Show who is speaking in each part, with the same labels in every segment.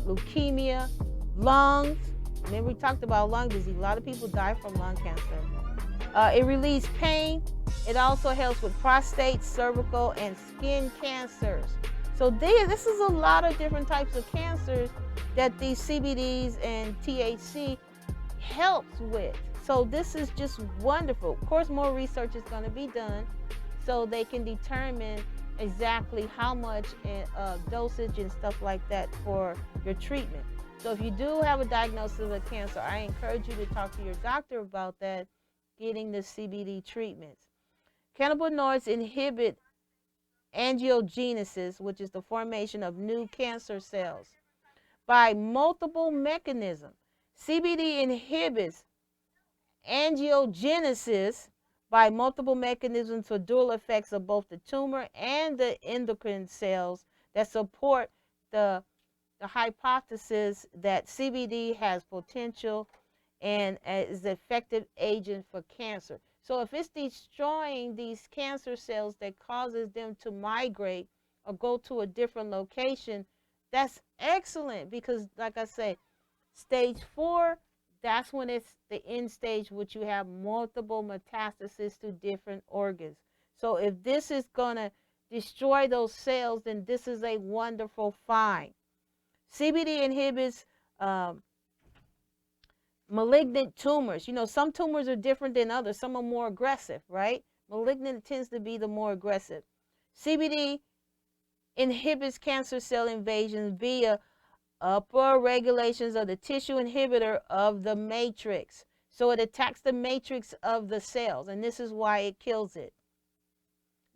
Speaker 1: leukemia, lungs. Remember we talked about lung disease. A lot of people die from lung cancer. It relieves pain. It also helps with prostate, cervical, and skin cancers. So this is a lot of different types of cancers that these CBDs and THC helps with. So this is just wonderful. Of course, more research is going to be done so they can determine exactly how much dosage and stuff like that for your treatment. So if you do have a diagnosis of cancer, I encourage you to talk to your doctor about that, getting the CBD treatments. Cannabinoids inhibit angiogenesis, which is the formation of new cancer cells, by multiple mechanisms. CBD inhibits angiogenesis by multiple mechanisms for dual effects of both the tumor and the endocrine cells that support the hypothesis that CBD has potential and is an effective agent for cancer. So if it's destroying these cancer cells that causes them to migrate or go to a different location, that's excellent because, like I say, stage 4, that's when it's the end stage, which you have multiple metastases to different organs. So if this is going to destroy those cells, then this is a wonderful find. CBD inhibits malignant tumors. You know, some tumors are different than others. Some are more aggressive, right? Malignant tends to be the more aggressive. CBD inhibits cancer cell invasion via upper regulations of the tissue inhibitor of the matrix. So it attacks the matrix of the cells, and this is why it kills it.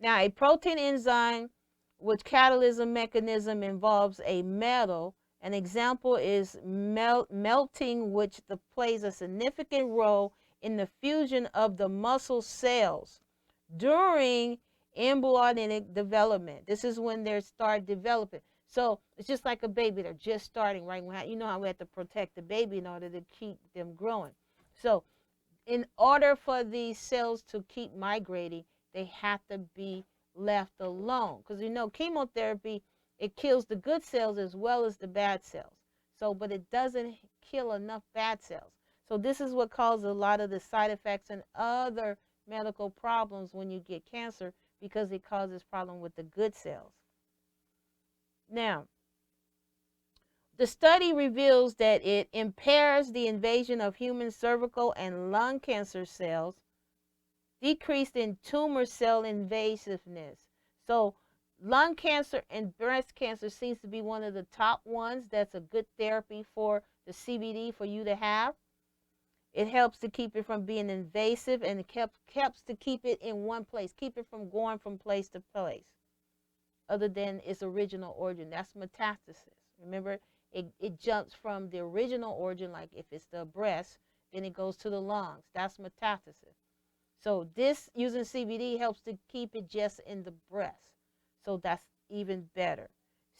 Speaker 1: Now, a protein enzyme which catalysis mechanism involves a metal. An example is melting, which plays a significant role in the fusion of the muscle cells during embryonic development. This is when they start developing. So it's just like a baby. They're just starting, right? You know how we have to protect the baby in order to keep them growing. So in order for these cells to keep migrating, they have to be left alone. Because you know, chemotherapy, it kills the good cells as well as the bad cells. So, but it doesn't kill enough bad cells. So this is what causes a lot of the side effects and other medical problems when you get cancer, because it causes problem with the good cells. Now, the study reveals that it impairs the invasion of human cervical and lung cancer cells, decreased in tumor cell invasiveness. So lung cancer and breast cancer seems to be one of the top ones. That's a good therapy for the CBD for you to have. It helps to keep it from being invasive, and it helps to keep it in one place, keep it from going from place to place other than its original origin. That's metastasis. Remember, it jumps from the original origin, like if it's the breast, then it goes to the lungs. That's metastasis. So this, using CBD, helps to keep it just in the breast. So that's even better.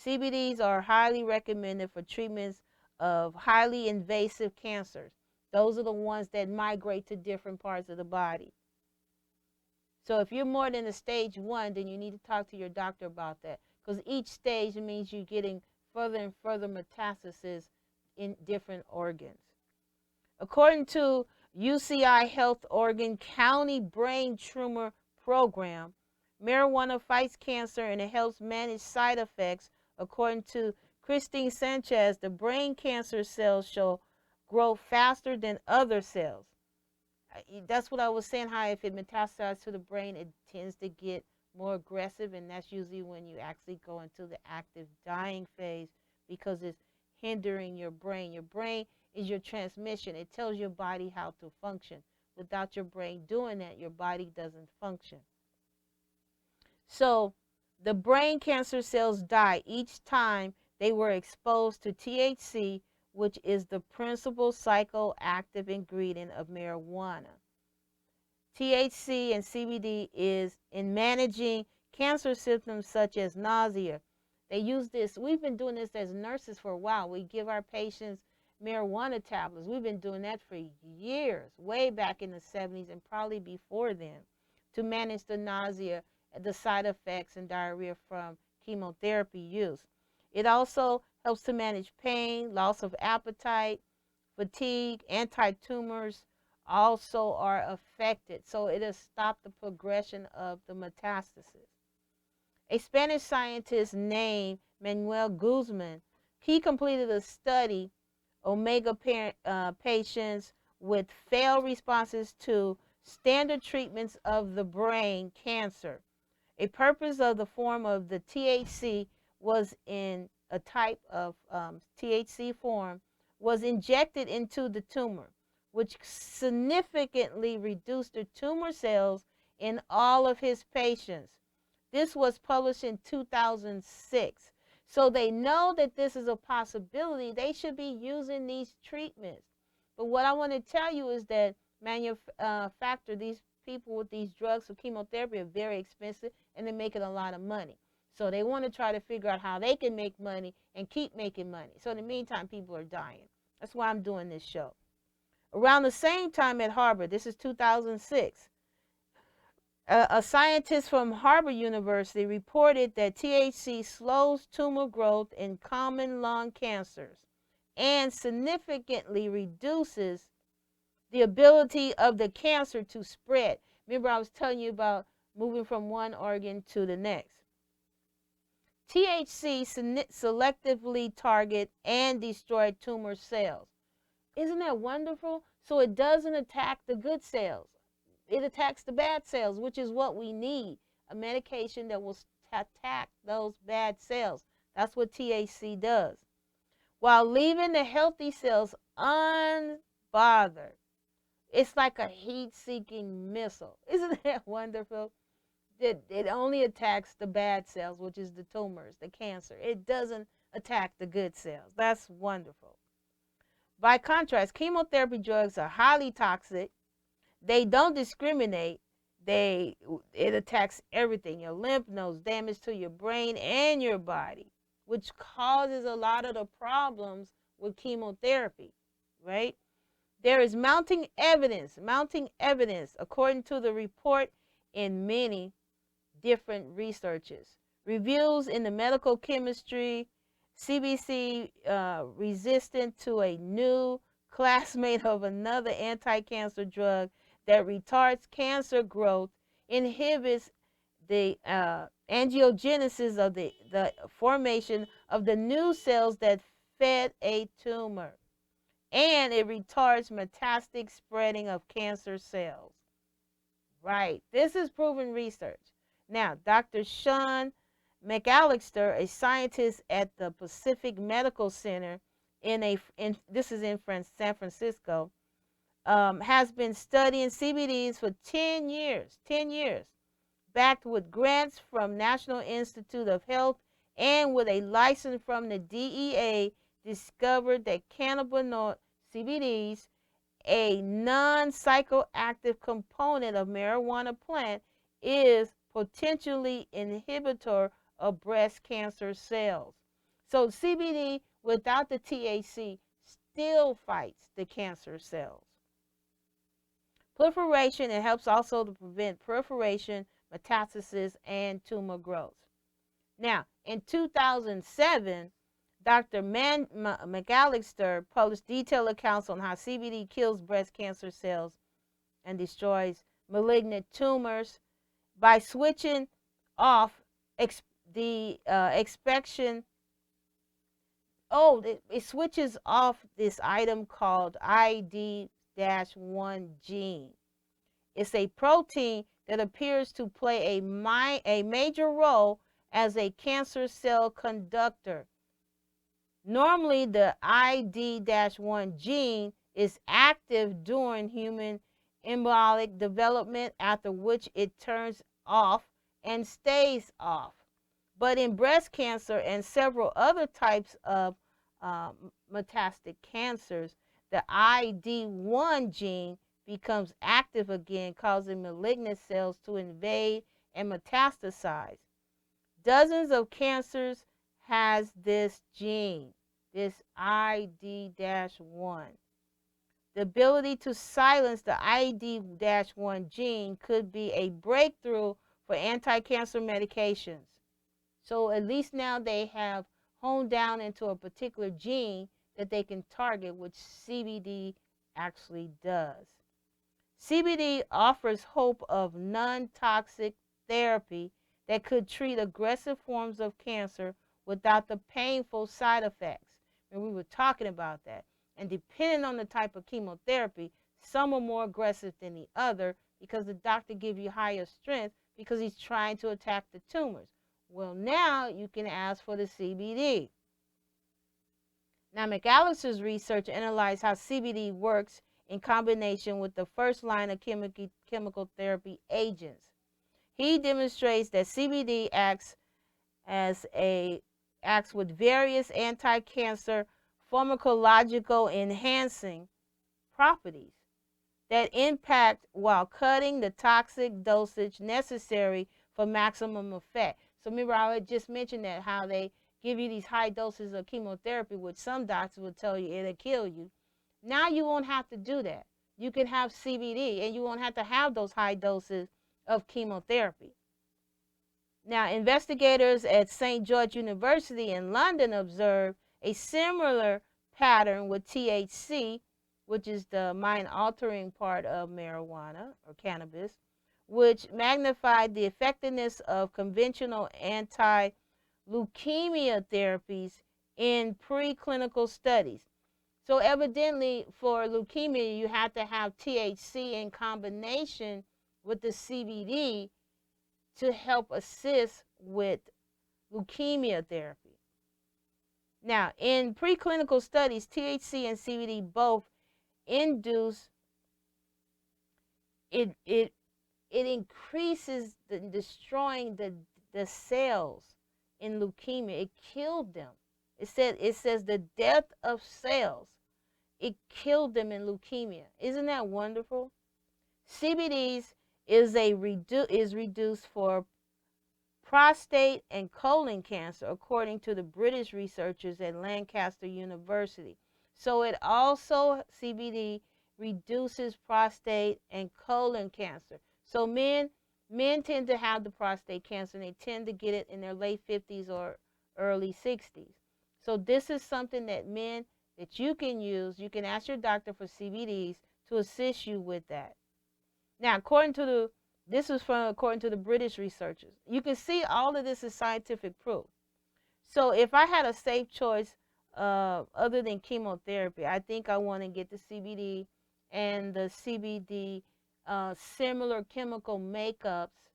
Speaker 1: CBDs are highly recommended for treatments of highly invasive cancers. Those are the ones that migrate to different parts of the body. So if you're more than a stage 1, then you need to talk to your doctor about that, because each stage means you're getting further and further metastasis in different organs. According to UCI Health Oregon County Brain Tumor Program, marijuana fights cancer and it helps manage side effects. According to Christine Sanchez, the brain cancer cells shall grow faster than other cells. That's what I was saying, how if it metastasizes to the brain, it tends to get more aggressive, and that's usually when you actually go into the active dying phase, because it's hindering your brain. Your brain is your transmission. It tells your body how to function. Without your brain doing that, your body doesn't function. So the brain cancer cells die each time they were exposed to THC, which is the principal psychoactive ingredient of marijuana. THC and CBD is in managing cancer symptoms such as nausea. They use this. We've been doing this as nurses for a while. We give our patients marijuana tablets. We've been doing that for years, way back in the 70s and probably before then, to manage the nausea, the side effects, and diarrhea from chemotherapy use. It also helps to manage pain, loss of appetite, fatigue. Anti-tumors also are affected, so it'll stop the progression of the metastasis. A Spanish scientist named Manuel Guzman, he completed a study omega patients with failed responses to standard treatments of the brain cancer. A purpose of the form of the THC was in a type of THC form was injected into the tumor, which significantly reduced the tumor cells in all of his patients. This was published in 2006. So they know that this is a possibility. They should be using these treatments. But what I want to tell you is that these people with these drugs for chemotherapy are very expensive and they're making a lot of money. So they want to try to figure out how they can make money and keep making money. So in the meantime, people are dying. That's why I'm doing this show. Around the same time at Harvard, this is 2006, a scientist from Harvard University reported that THC slows tumor growth in common lung cancers and significantly reduces the ability of the cancer to spread. Remember, I was telling you about moving from one organ to the next. THC selectively target and destroy tumor cells. Isn't that wonderful? So it doesn't attack the good cells. It attacks the bad cells, which is what we need. A medication that will attack those bad cells. That's what THC does. While leaving the healthy cells unbothered. It's like a heat-seeking missile. Isn't that wonderful? It only attacks the bad cells, which is the tumors, the cancer. It doesn't attack the good cells. That's wonderful. By contrast, chemotherapy drugs are highly toxic. They don't discriminate. It attacks everything, your lymph nodes, damage to your brain and your body, which causes a lot of the problems with chemotherapy, right? There is mounting evidence, according to the report in many different researches. Reviews in the medical chemistry, CBC resistant to a new classmate of another anti-cancer drug that retards cancer growth, inhibits the angiogenesis of the formation of the new cells that fed a tumor, and it retards metastatic spreading of cancer cells. Right, this is proven research. Now, Dr. Sean McAllister, a scientist at the Pacific Medical Center this is in San Francisco, has been studying CBDs for 10 years, backed with grants from National Institute of Health and with a license from the DEA, discovered that cannabinoid CBDs, a non-psychoactive component of marijuana plant, is potentially inhibitor of breast cancer cells. So CBD without the THC still fights the cancer cells. Proliferation, it helps also to prevent proliferation, metastasis, and tumor growth. Now, in 2007, Dr. McAllister published detailed accounts on how CBD kills breast cancer cells and destroys malignant tumors by switching off the expression. It switches off this item called ID-1 gene. It's a protein that appears to play a major role as a cancer cell conductor. Normally, the ID-1 gene is active during human embryonic development, after which it turns off and stays off. But in breast cancer and several other types of metastatic cancers, the ID-1 gene becomes active again, causing malignant cells to invade and metastasize. Dozens of cancers has this gene, this ID-1. The ability to silence the ID-1 gene could be a breakthrough for anti-cancer medications. So at least now they have hone down into a particular gene that they can target, which CBD actually does. CBD offers hope of non-toxic therapy that could treat aggressive forms of cancer without the painful side effects. And we were talking about that. And depending on the type of chemotherapy, some are more aggressive than the other because the doctor gives you higher strength because he's trying to attack the tumors. Well, now you can ask for the CBD. Now, McAllister's research analyzed how CBD works in combination with the first line of chemical therapy agents. He demonstrates that CBD acts with various anti-cancer pharmacological enhancing properties that impact while cutting the toxic dosage necessary for maximum effect. So remember, I had just mentioned that how they give you these high doses of chemotherapy, which some doctors will tell you it'll kill you. Now you won't have to do that. You can have CBD and you won't have to have those high doses of chemotherapy. Now, investigators at St. George University in London observed a similar pattern with THC, which is the mind-altering part of marijuana or cannabis, which magnified the effectiveness of conventional anti-leukemia therapies in preclinical studies. So evidently, for leukemia, you have to have THC in combination with the CBD to help assist with leukemia therapy. Now, in preclinical studies, THC and CBD both induce it increases the destroying the cells in leukemia. It killed them. It says the death of cells. It killed them in leukemia. Isn't that wonderful? CBD's is reduced for prostate and colon cancer, according to the British researchers at Lancaster University. So it also, CBD reduces prostate and colon cancer. So men tend to have the prostate cancer, and they tend to get it in their late 50s or early 60s. So this is something that you can use. You can ask your doctor for CBDs to assist you with that. Now, according to the British researchers. You can see all of this is scientific proof. So if I had a safe choice other than chemotherapy, I think I want to get the CBD and the CBD similar chemical makeups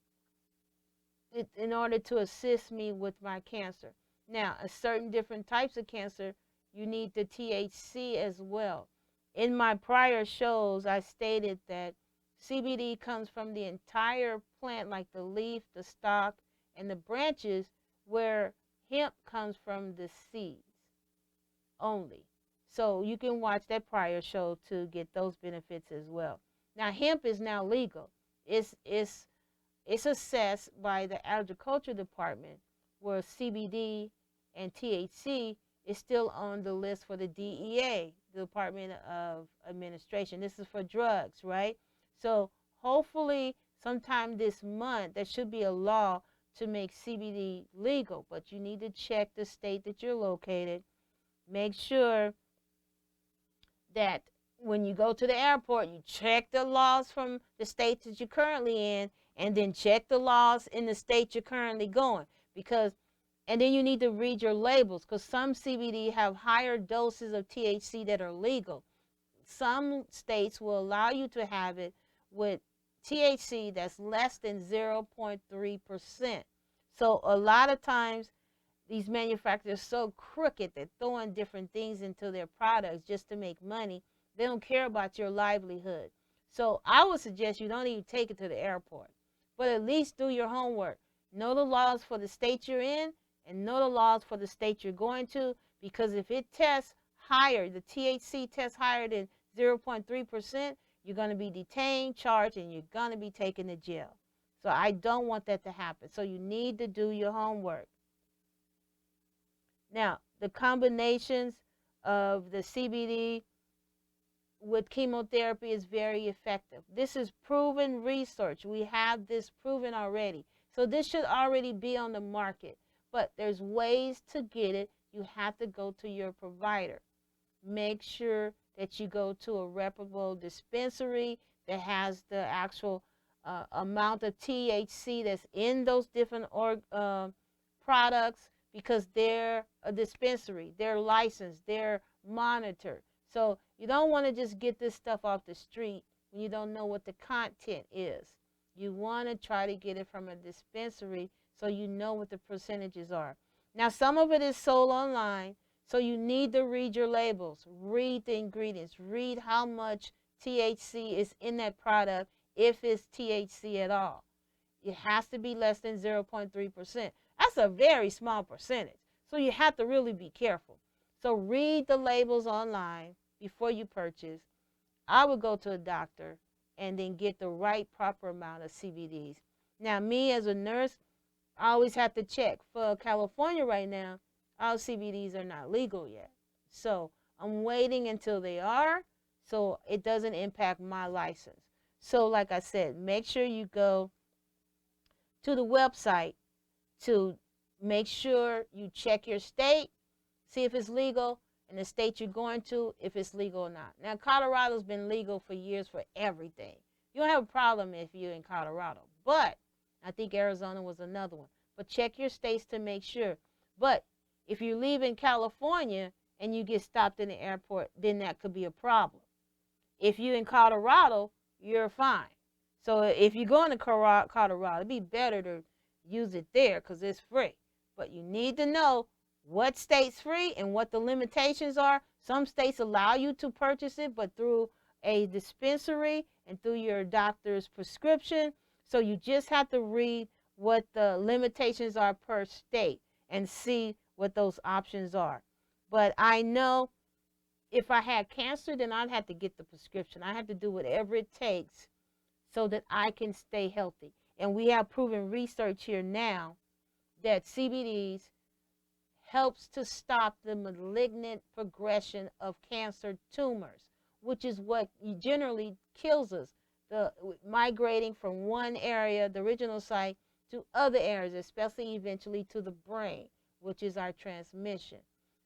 Speaker 1: in order to assist me with my cancer. Now, a certain different types of cancer, you need the THC as well. In my prior shows, I stated that CBD comes from the entire plant, like the leaf, the stalk, and the branches, where hemp comes from the seeds only. So you can watch that prior show to get those benefits as well. Now, hemp is now legal. It's assessed by the agriculture department, where CBD and THC is still on the list for the DEA, the Department of Administration. This is for drugs, right? So hopefully sometime this month there should be a law to make CBD legal, but you need to check the state that you're located. Make sure that when you go to the airport, you check the laws from the state that you're currently in, and then check the laws in the state you're currently going. And then you need to read your labels, because some CBD have higher doses of THC that are legal. Some states will allow you to have it with THC that's less than 0.3%. So a lot of times these manufacturers are so crooked, they're throwing different things into their products just to make money. They don't care about your livelihood. So I would suggest you don't even take it to the airport, but at least do your homework. Know the laws for the state you're in and know the laws for the state you're going to, because if it tests higher, the THC tests higher than 0.3%, you're going to be detained, charged, and you're going to be taken to jail. So I don't want that to happen. So you need to do your homework. Now, the combinations of the CBD with chemotherapy is very effective. This is proven research. We have this proven already. So this should already be on the market. But there's ways to get it you have to go to your provider. Make sure that you go to a reputable dispensary that has the actual amount of THC that's in those different products, because they're a dispensary, they're licensed, they're monitored. So you don't want to just get this stuff off the street when you don't know what the content is. You want to try to get it from a dispensary so you know what the percentages are. Now, some of it is sold online, so you need to read your labels, read the ingredients, read how much THC is in that product, if it's THC at all. It has to be less than 0.3%. That's a very small percentage. So you have to really be careful. So read the labels online before you purchase. I would go to a doctor and then get the right proper amount of CBDs. Now, me as a nurse, I always have to check. For California right now, all CBDs are not legal yet. So I'm waiting until they are, so it doesn't impact my license. So like I said, make sure you go to the website to make sure you check your state, see if it's legal, and the state you're going to, if it's legal or not. Now, Colorado's been legal for years for everything. You don't have a problem if you're in Colorado. But I think Arizona was another one. But check your states to make sure. But if you leave in California and you get stopped in the airport, then that could be a problem. If you're in Colorado, you're fine. So if you're going to Colorado, it'd be better to use it there because it's free. But you need to know what state's free and what the limitations are. Some states allow you to purchase it, but through a dispensary and through your doctor's prescription. So you just have to read what the limitations are per state and see what those options are. But I know if I had cancer, then I'd have to get the prescription. I have to do whatever it takes so that I can stay healthy. And we have proven research here now that CBDs helps to stop the malignant progression of cancer tumors, which is what generally kills us, the migrating from one area, the original site, to other areas, especially eventually to the brain, which is our transmission.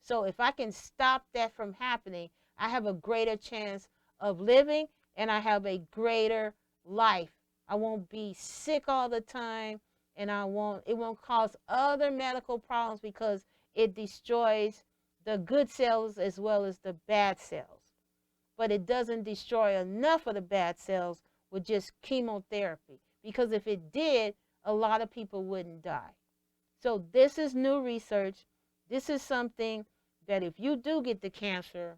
Speaker 1: So if I can stop that from happening, I have a greater chance of living and I have a greater life. I won't be sick all the time, and it won't cause other medical problems because it destroys the good cells as well as the bad cells. But it doesn't destroy enough of the bad cells with just chemotherapy, because if it did, a lot of people wouldn't die. So this is new research. This is something that if you do get the cancer,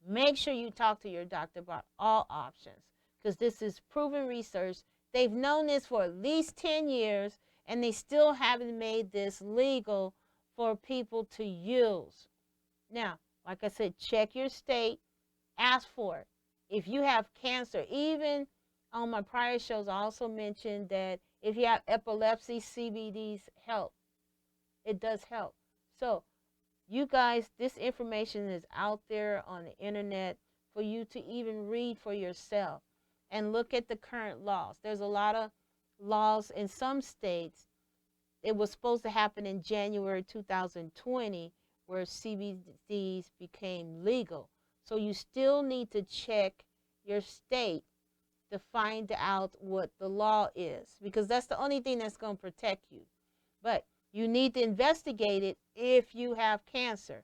Speaker 1: make sure you talk to your doctor about all options, because this is proven research. They've known this for at least 10 years, and they still haven't made this legal for people to use. Now, like I said, check your state, ask for it. If you have cancer, even on my prior shows, I also mentioned that if you have epilepsy, CBDs help. It does help. So you guys, this information is out there on the internet for you to even read for yourself and look at the current laws. There's a lot of laws in some states. It was supposed to happen in January 2020 where CBDs became legal. So you still need to check your state to find out what the law is, because that's the only thing that's going to protect you. But you need to investigate it if you have cancer.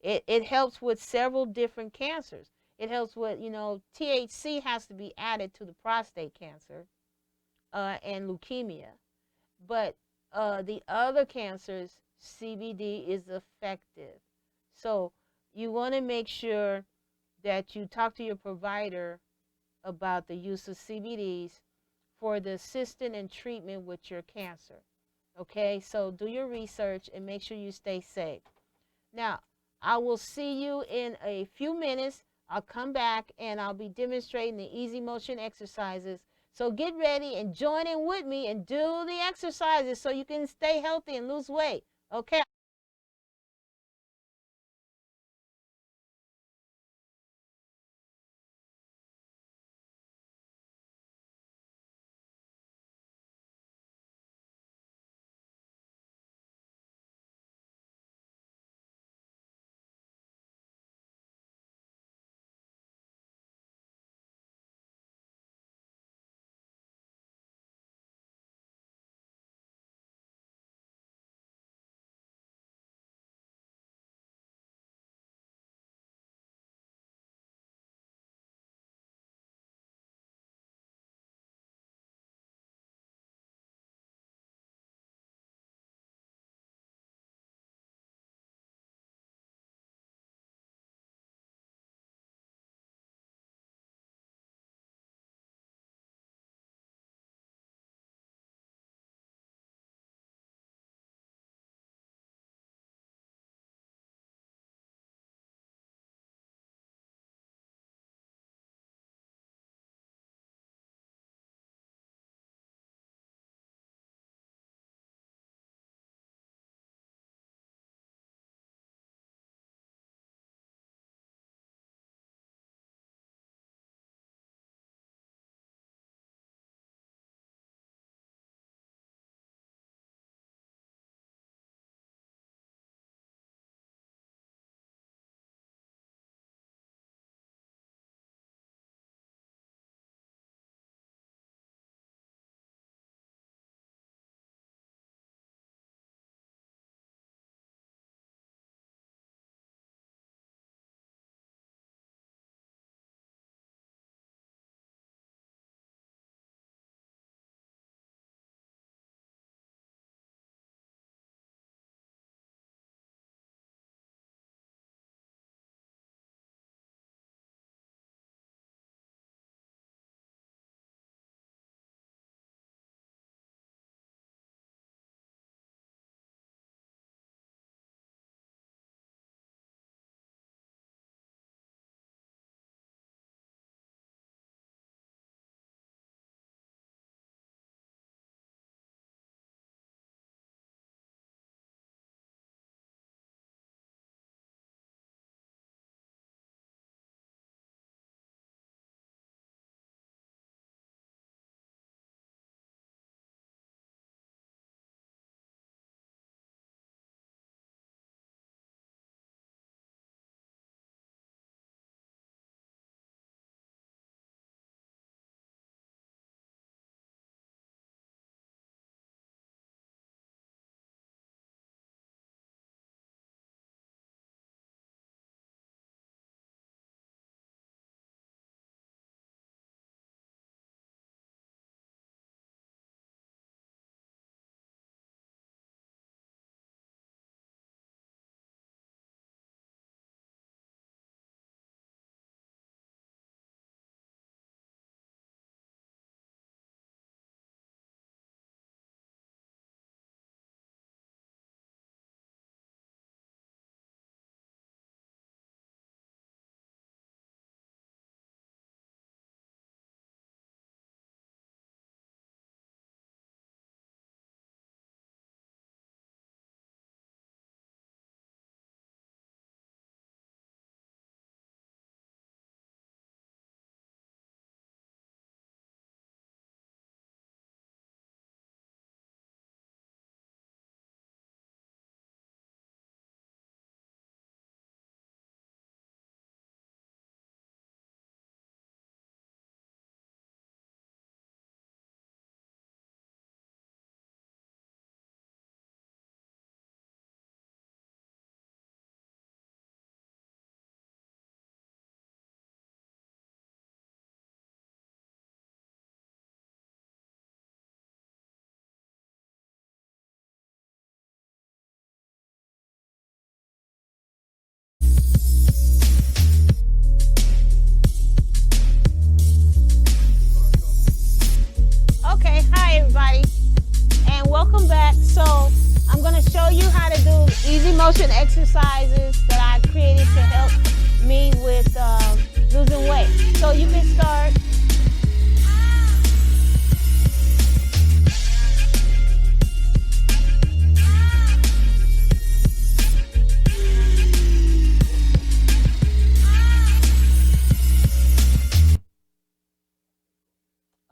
Speaker 1: It helps with several different cancers. It helps with, THC has to be added to the prostate cancer and leukemia. But the other cancers, CBD is effective. So you want to make sure that you talk to your provider about the use of CBDs for the assistance and treatment with your cancer. Okay, so do your research and make sure you stay safe. Now, I will see you in a few minutes. I'll come back and I'll be demonstrating the easy motion exercises. So get ready and join in with me and do the exercises so you can stay healthy and lose weight. Okay. motion exercises that I created to help me with losing weight. So you can start.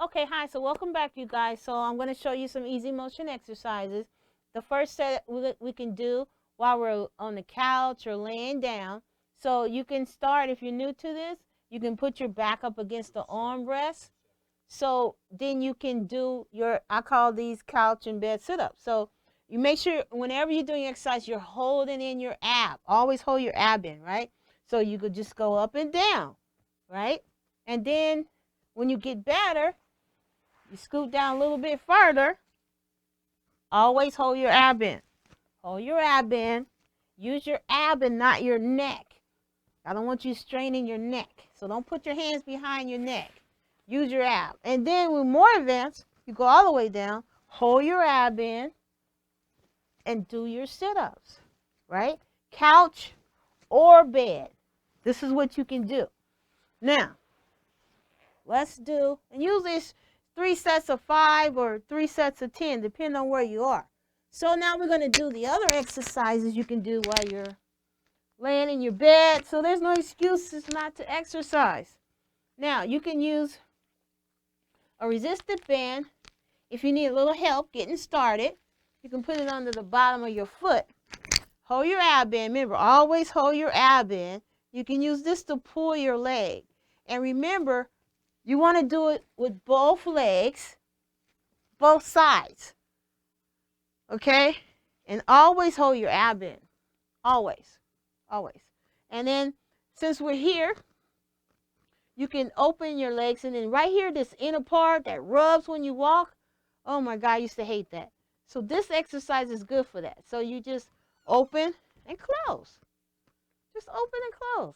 Speaker 1: Okay, hi, so welcome back, you guys. So I'm going to show you some easy motion exercises. The first set we can do while we're on the couch or laying down. So you can start, if you're new to this, you can put your back up against the armrest. So then you can do your, I call these couch and bed sit-ups. So you make sure whenever you're doing exercise, you're holding in your ab. Always hold your ab in, right? So you could just go up and down, right? And then when you get better, you scoot down a little bit further. Always hold your ab in. Hold your ab in. Use your ab and not your neck. I don't want you straining your neck. So don't put your hands behind your neck. Use your ab. And then with more advanced, you go all the way down. Hold your ab in and do your sit-ups, right? Couch or bed. This is what you can do. Now, let's do, and usually it's 3 sets of 5 or 3 sets of 10, depending on where you are. So now we're going to do the other exercises you can do while you're laying in your bed. So there's no excuses not to exercise. Now, you can use a resistant band if you need a little help getting started. You can put it under the bottom of your foot. Hold your ab in. Remember, always hold your ab in. You can use this to pull your leg. And remember, you want to do it with both legs, both sides, okay? And always hold your ab in, always, always. And then since we're here, you can open your legs, and then right here, this inner part that rubs when you walk, oh my God, I used to hate that. So this exercise is good for that. So you just open and close. Just open and close.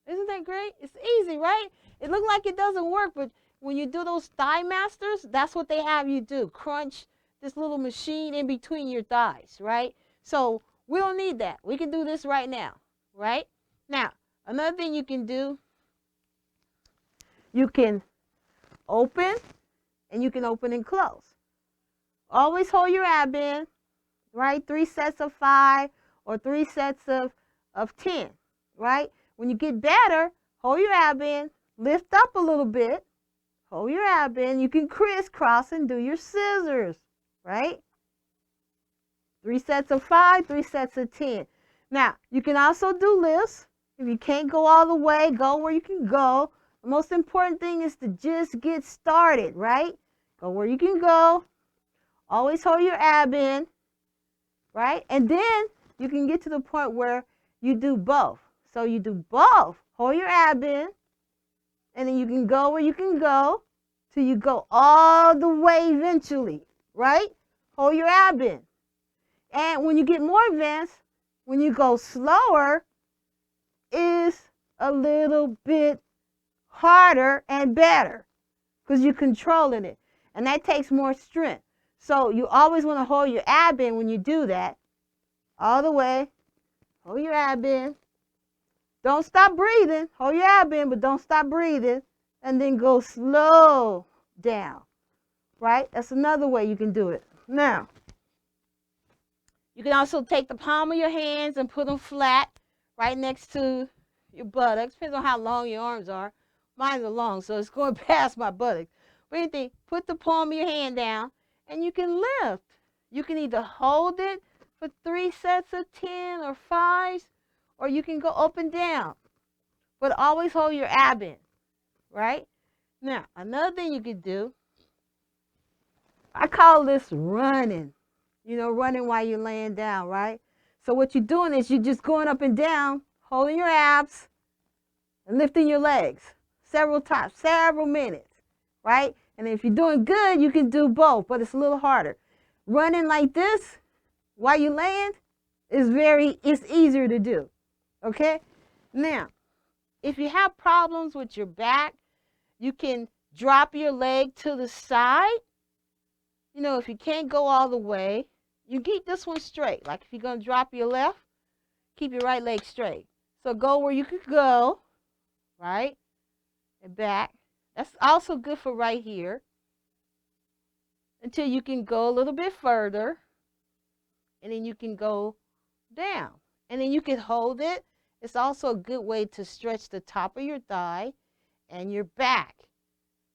Speaker 1: Isn't that great? It's easy, right? It looks like it doesn't work, but when you do those thigh masters, that's what they have you do. Crunch this little machine in between your thighs, right? So we don't need that. We can do this right now, right? Now, another thing you can do, you can open, and you can open and close. Always hold your ab in, right? 3 sets of 5 or 3 sets of 10, right? When you get better, hold your ab in, lift up a little bit, hold your ab in. You can crisscross and do your scissors, right? 3 sets of 5, 3 sets of 10. Now, you can also do lifts. If you can't go all the way, go where you can go. The most important thing is to just get started, right? Go where you can go. Always hold your ab in, right? And then you can get to the point where you do both. So you do both. Hold your ab in, and then you can go where you can go till you go all the way eventually, right? Hold your ab in. And when you get more advanced, when you go slower, is a little bit harder and better because you're controlling it. And that takes more strength. So you always want to hold your ab in when you do that. All the way. Hold your ab in. Don't stop breathing. Hold your ab in, but don't stop breathing. And then go slow down. Right? That's another way you can do it. Now, you can also take the palm of your hands and put them flat right next to your buttocks. Depends on how long your arms are. Mine are long, so it's going past my buttocks. But anything, put the palm of your hand down, and you can lift. You can either hold it for 3 sets of 10 or 5s, or you can go up and down. But always hold your ab in, right? Now, another thing you can do, I call this running. You know, running while you're laying down, right? So what you're doing is you're just going up and down, holding your abs, and lifting your legs several times, several minutes, right? And if you're doing good, you can do both, but it's a little harder. Running like this while you're laying it's easier to do, okay? Now, if you have problems with your back, you can drop your leg to the side. You know, if you can't go all the way, you keep this one straight. Like if you're going to drop your left, Keep your right leg straight. So go where you could go, right? And back. That's also good for right here. Until you can go a little bit further. And then you can go down. And then you can hold it. It's also a good way to stretch the top of your thigh and your back.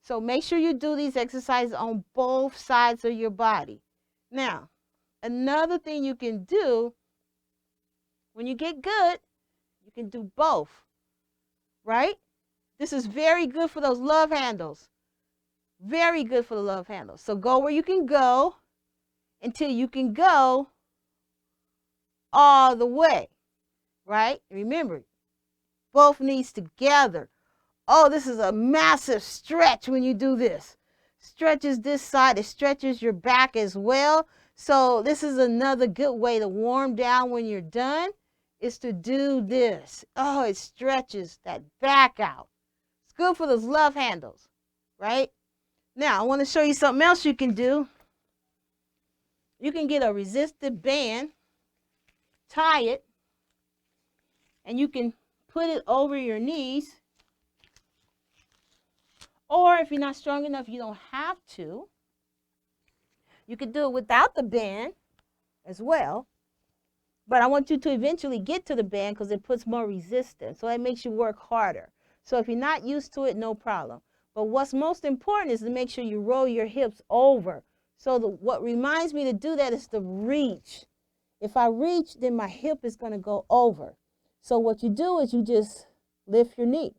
Speaker 1: So make sure you do these exercises on both sides of your body. Now, another thing you can do when you get good, you can do both, right? This is very good for those love handles. Very good for the love handles. So go where you can go until you can go all the way, right? Remember, both knees together. Oh, this is a massive stretch when you do this. Stretches this side, it stretches your back as well. So this is another good way to warm down when you're done, is to do this. Oh, it stretches that back out. It's good for those love handles, right? Now, I want to show you something else you can do. You can get a resistive band, tie it, and you can put it over your knees. Or if you're not strong enough, you don't have to. You could do it without the band as well. But I want you to eventually get to the band because it puts more resistance. So it makes you work harder. So if you're not used to it, no problem. But what's most important is to make sure you roll your hips over. So what reminds me to do that is to reach. If I reach, then my hip is going to go over. So what you do is you just lift your knee.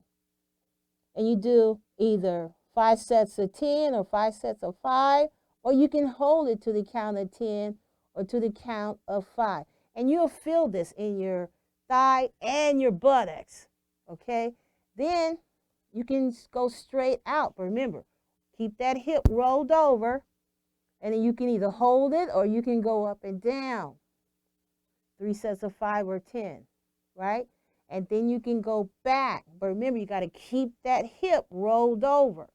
Speaker 1: And you do either 5 sets of 10 or 5 sets of 5, or you can hold it to the count of 10 or to the count of 5. And you'll feel this in your thigh and your buttocks, okay? Then you can go straight out. But remember, keep that hip rolled over, and then you can either hold it or you can go up and down. 3 sets of 5 or 10, right? And then you can go back. But remember, you got to keep that hip rolled over.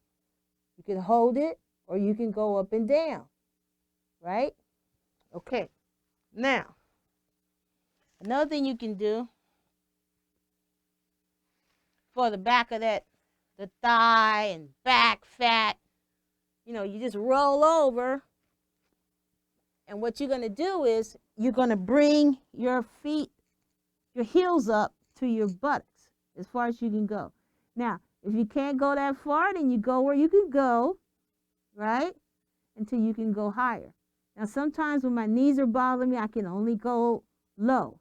Speaker 1: You can hold it or you can go up and down, right? Okay. Now, another thing you can do for the back of the thigh and back fat, you just roll over. And what you're going to do is you're going to bring your heels up to your buttocks as far as you can go. Now, if you can't go that far, then you go where you can go, right? Until you can go higher. Now, sometimes when my knees are bothering me, I can only go low.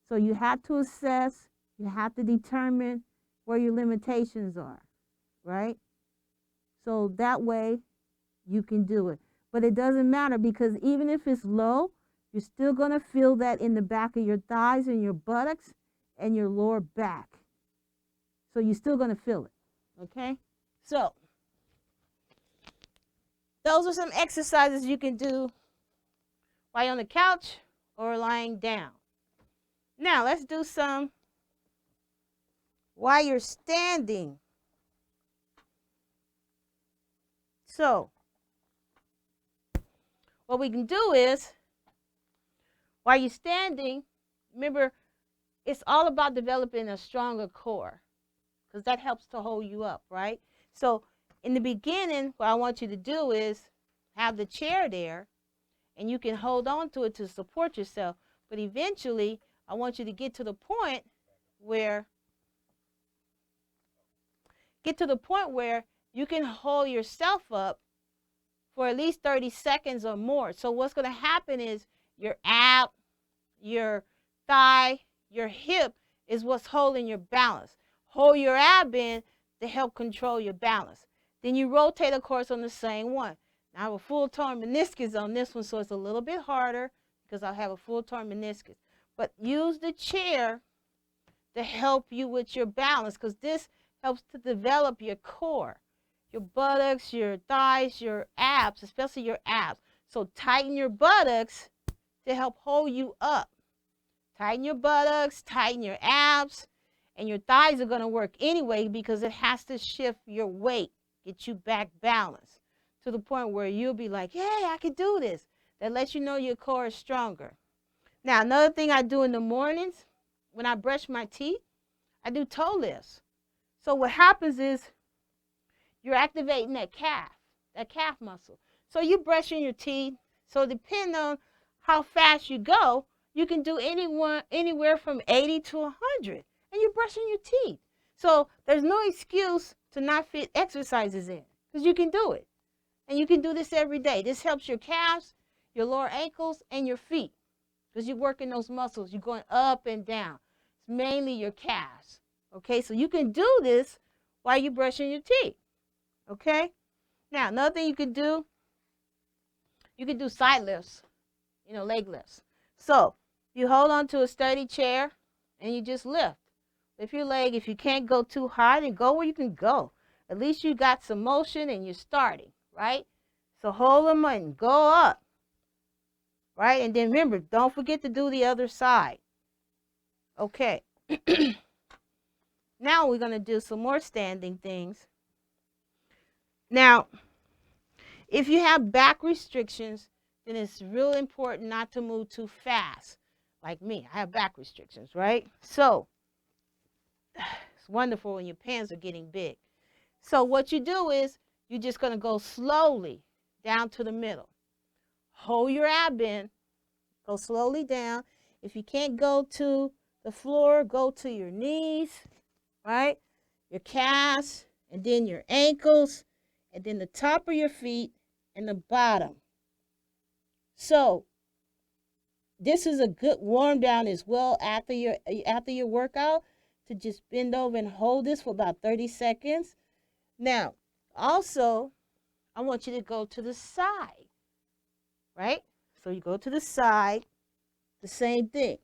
Speaker 1: So you have to assess, you have to determine where your limitations are, right? So that way you can do it. But it doesn't matter because even if it's low, you're still going to feel that in the back of your thighs and your buttocks and your lower back. So you're still going to feel it, okay? So those are some exercises you can do while you're on the couch or lying down. Now let's do some while you're standing. So what we can do is, while you're standing, remember, it's all about developing a stronger core because that helps to hold you up, right? So in the beginning, what I want you to do is have the chair there and you can hold on to it to support yourself. But eventually, I want you to get to the point where you can hold yourself up for at least 30 seconds or more. So what's going to happen is your ab, your thigh, your hip is what's holding your balance. Hold your ab in to help control your balance. Then you rotate, of course, on the same one. Now, I have a full torn meniscus on this one, so it's a little bit harder because I have a full torn meniscus. But use the chair to help you with your balance because this helps to develop your core, your buttocks, your thighs, your abs, especially your abs. So tighten your buttocks to help hold you up. Tighten your buttocks, tighten your abs, and your thighs are going to work anyway because it has to shift your weight, get you back balanced to the point where you'll be like, hey, I can do this. That lets you know your core is stronger. Now, another thing I do in the mornings when I brush my teeth, I do toe lifts. So what happens is you're activating that calf muscle. So you brushing your teeth. So depending on how fast you go, you can do anywhere from 80 to 100, and you're brushing your teeth. So there's no excuse to not fit exercises in, because you can do it. And you can do this every day. This helps your calves, your lower ankles, and your feet, because you're working those muscles. You're going up and down. It's mainly your calves. Okay, so you can do this while you're brushing your teeth. Okay? Now, another thing you can do side lifts, leg lifts. So you hold on to a sturdy chair and you just lift. Lift your leg. If you can't go too high, then go where you can go. At least you got some motion and you're starting, right? So hold them and go up, right? And then remember, don't forget to do the other side. Okay. Now we're going to do some more standing things. Now, if you have back restrictions, then it's real important not to move too fast. Like me, I have back restrictions, right? So it's wonderful when your pants are getting big. So what you do is you're just going to go slowly down to the middle. Hold your ab in. Go slowly down. If you can't go to the floor, go to your knees, right? Your calves, and then your ankles, and then the top of your feet and the bottom. So this is a good warm down as well after your workout, to just bend over and hold this for about 30 seconds. Now, also, I want you to go to the side, right? So you go to the side, the same thing,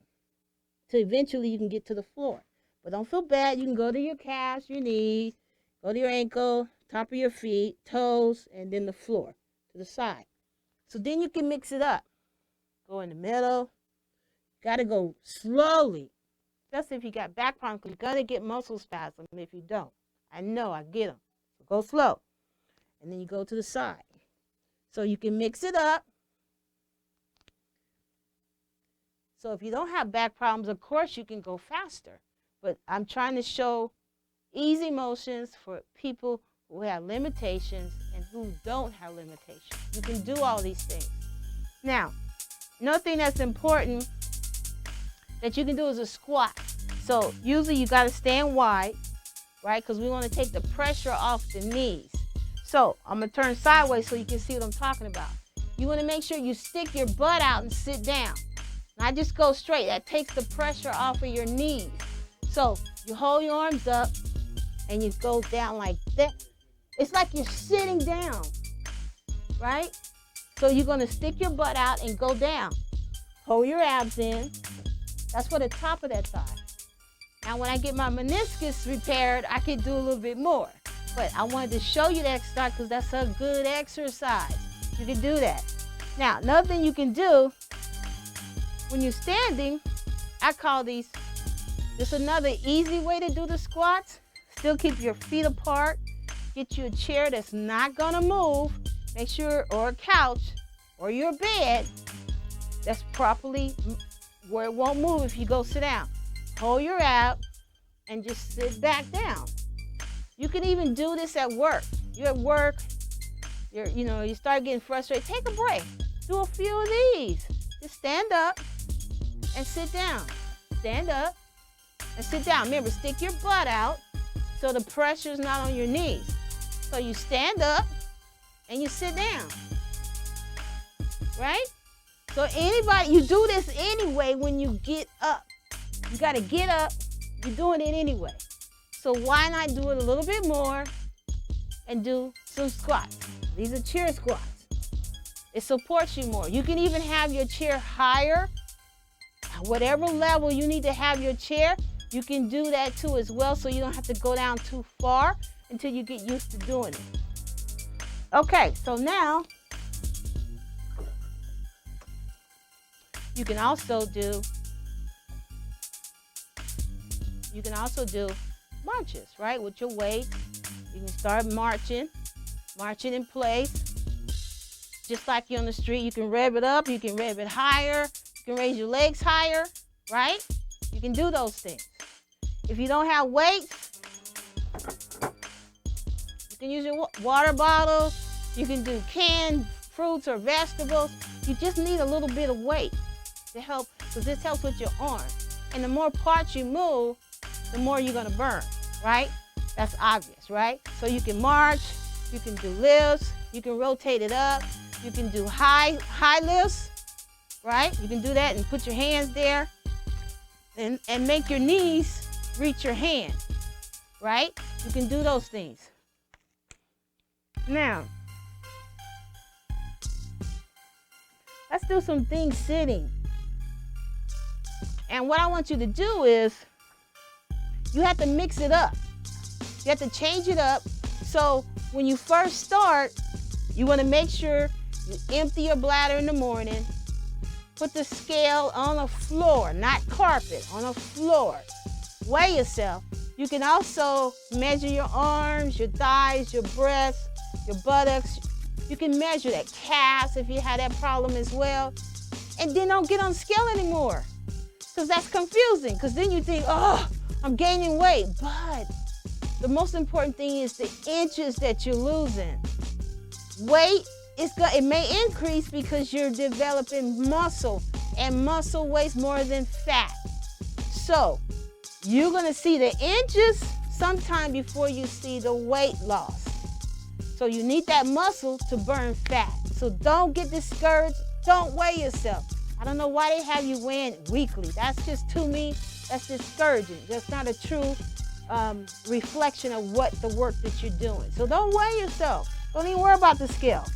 Speaker 1: till eventually you can get to the floor. But don't feel bad. You can go to your calves, your knees, go to your ankle, top of your feet, toes, and then the floor to the side. So then you can mix it up. Go in the middle. Got to go slowly, especially if you got back problems, because you're going to get muscle spasms if you don't. I know, I get them. So go slow. And then you go to the side. So you can mix it up. So if you don't have back problems, of course you can go faster. But I'm trying to show easy motions for people who have limitations and who don't have limitations. You can do all these things. Now, another thing that's important that you can do is a squat. So usually you got to stand wide, right? Because we want to take the pressure off the knees. So I'm going to turn sideways so you can see what I'm talking about. You want to make sure you stick your butt out and sit down. Not just go straight. That takes the pressure off of your knees. So you hold your arms up and you go down like that. It's like you're sitting down, right? So you're going to stick your butt out and go down. Hold your abs in. That's for the top of that thigh. Now, when I get my meniscus repaired, I can do a little bit more. But I wanted to show you that exercise because that's a good exercise. You can do that. Now, another thing you can do when you're standing, I call these, just another easy way to do the squats. Still keep your feet apart. Get you a chair that's not going to move. Make sure, or a couch, or your bed that's properly where it won't move if you go sit down. Hold your ab and just sit back down. You can even do this at work. You're at work, you start getting frustrated. Take a break. Do a few of these. Just stand up and sit down. Stand up and sit down. Remember, stick your butt out so the pressure's not on your knees. So you stand up and you sit down, right? So anybody, you do this anyway when you get up. You got to get up. You're doing it anyway. So why not do it a little bit more and do some squats? These are chair squats. It supports you more. You can even have your chair higher. Whatever level you need to have your chair, you can do that too as well, so you don't have to go down too far until you get used to doing it. Okay, so now you can also do marches, right? With your weight. You can start marching in place. Just like you're on the street, you can rev it up, you can rev it higher, you can raise your legs higher, right? You can do those things. If you don't have weights, you can use your water bottle. You can do canned fruits or vegetables. You just need a little bit of weight to help, because this helps with your arm. And the more parts you move, the more you're gonna burn, right? That's obvious, right? So you can march, you can do lifts, you can rotate it up, you can do high lifts, right? You can do that and put your hands there and make your knees reach your hand, right? You can do those things. Now, let's do some things sitting. And what I want you to do is, you have to mix it up. You have to change it up. So when you first start, you want to make sure you empty your bladder in the morning. Put the scale on a floor, not carpet, on a floor. Weigh yourself. You can also measure your arms, your thighs, your breasts, your buttocks. You can measure that, calves if you had that problem as well. And then don't get on the scale anymore, because that's confusing. Because then you think, oh, I'm gaining weight. But the most important thing is the inches that you're losing. Weight, it may increase because you're developing muscle, and muscle weighs more than fat. So you're gonna see the inches sometime before you see the weight loss. So you need that muscle to burn fat. So don't get discouraged. Don't weigh yourself. I don't know why they have you weighing weekly. That's just, to me, that's discouraging. That's not a true reflection of what the work that you're doing. So don't weigh yourself. Don't even worry about the scale.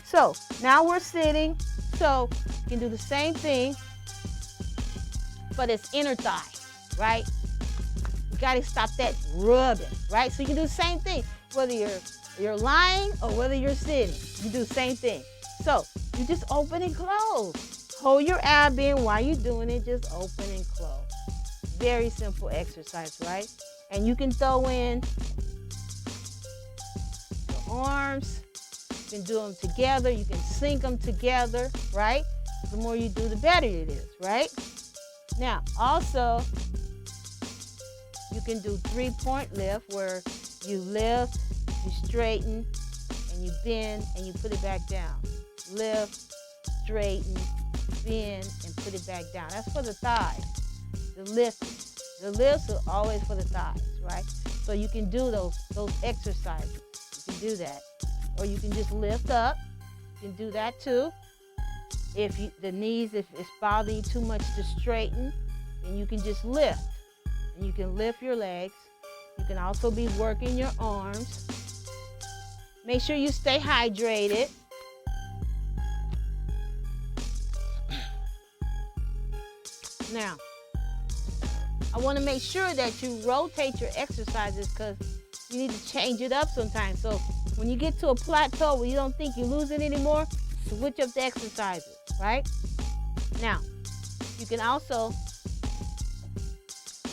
Speaker 1: So now we're sitting. So you can do the same thing, but it's inner thigh, right? You gotta stop that rubbing, right? So you can do the same thing, whether you're lying or whether you're sitting. You do the same thing. So you just open and close. Hold your ab in while you're doing it. Just open and close. Very simple exercise, right? And you can throw in the arms. You can do them together. You can sync them together, right? The more you do, the better it is, right? Now, also, you can do 3-point lift, where you lift, you straighten, and you bend, and you put it back down. Lift, straighten, bend, and put it back down. That's for the thighs. The lifts are always for the thighs, right? So you can do those exercises. You can do that. Or you can just lift up. You can do that too. If the knees, if it's bothering you too much to straighten, then you can just lift. And you can lift your legs. You can also be working your arms. Make sure you stay hydrated. Now, I want to make sure that you rotate your exercises, because you need to change it up sometimes. So when you get to a plateau where you don't think you're losing anymore, switch up the exercises, right? Now, you can also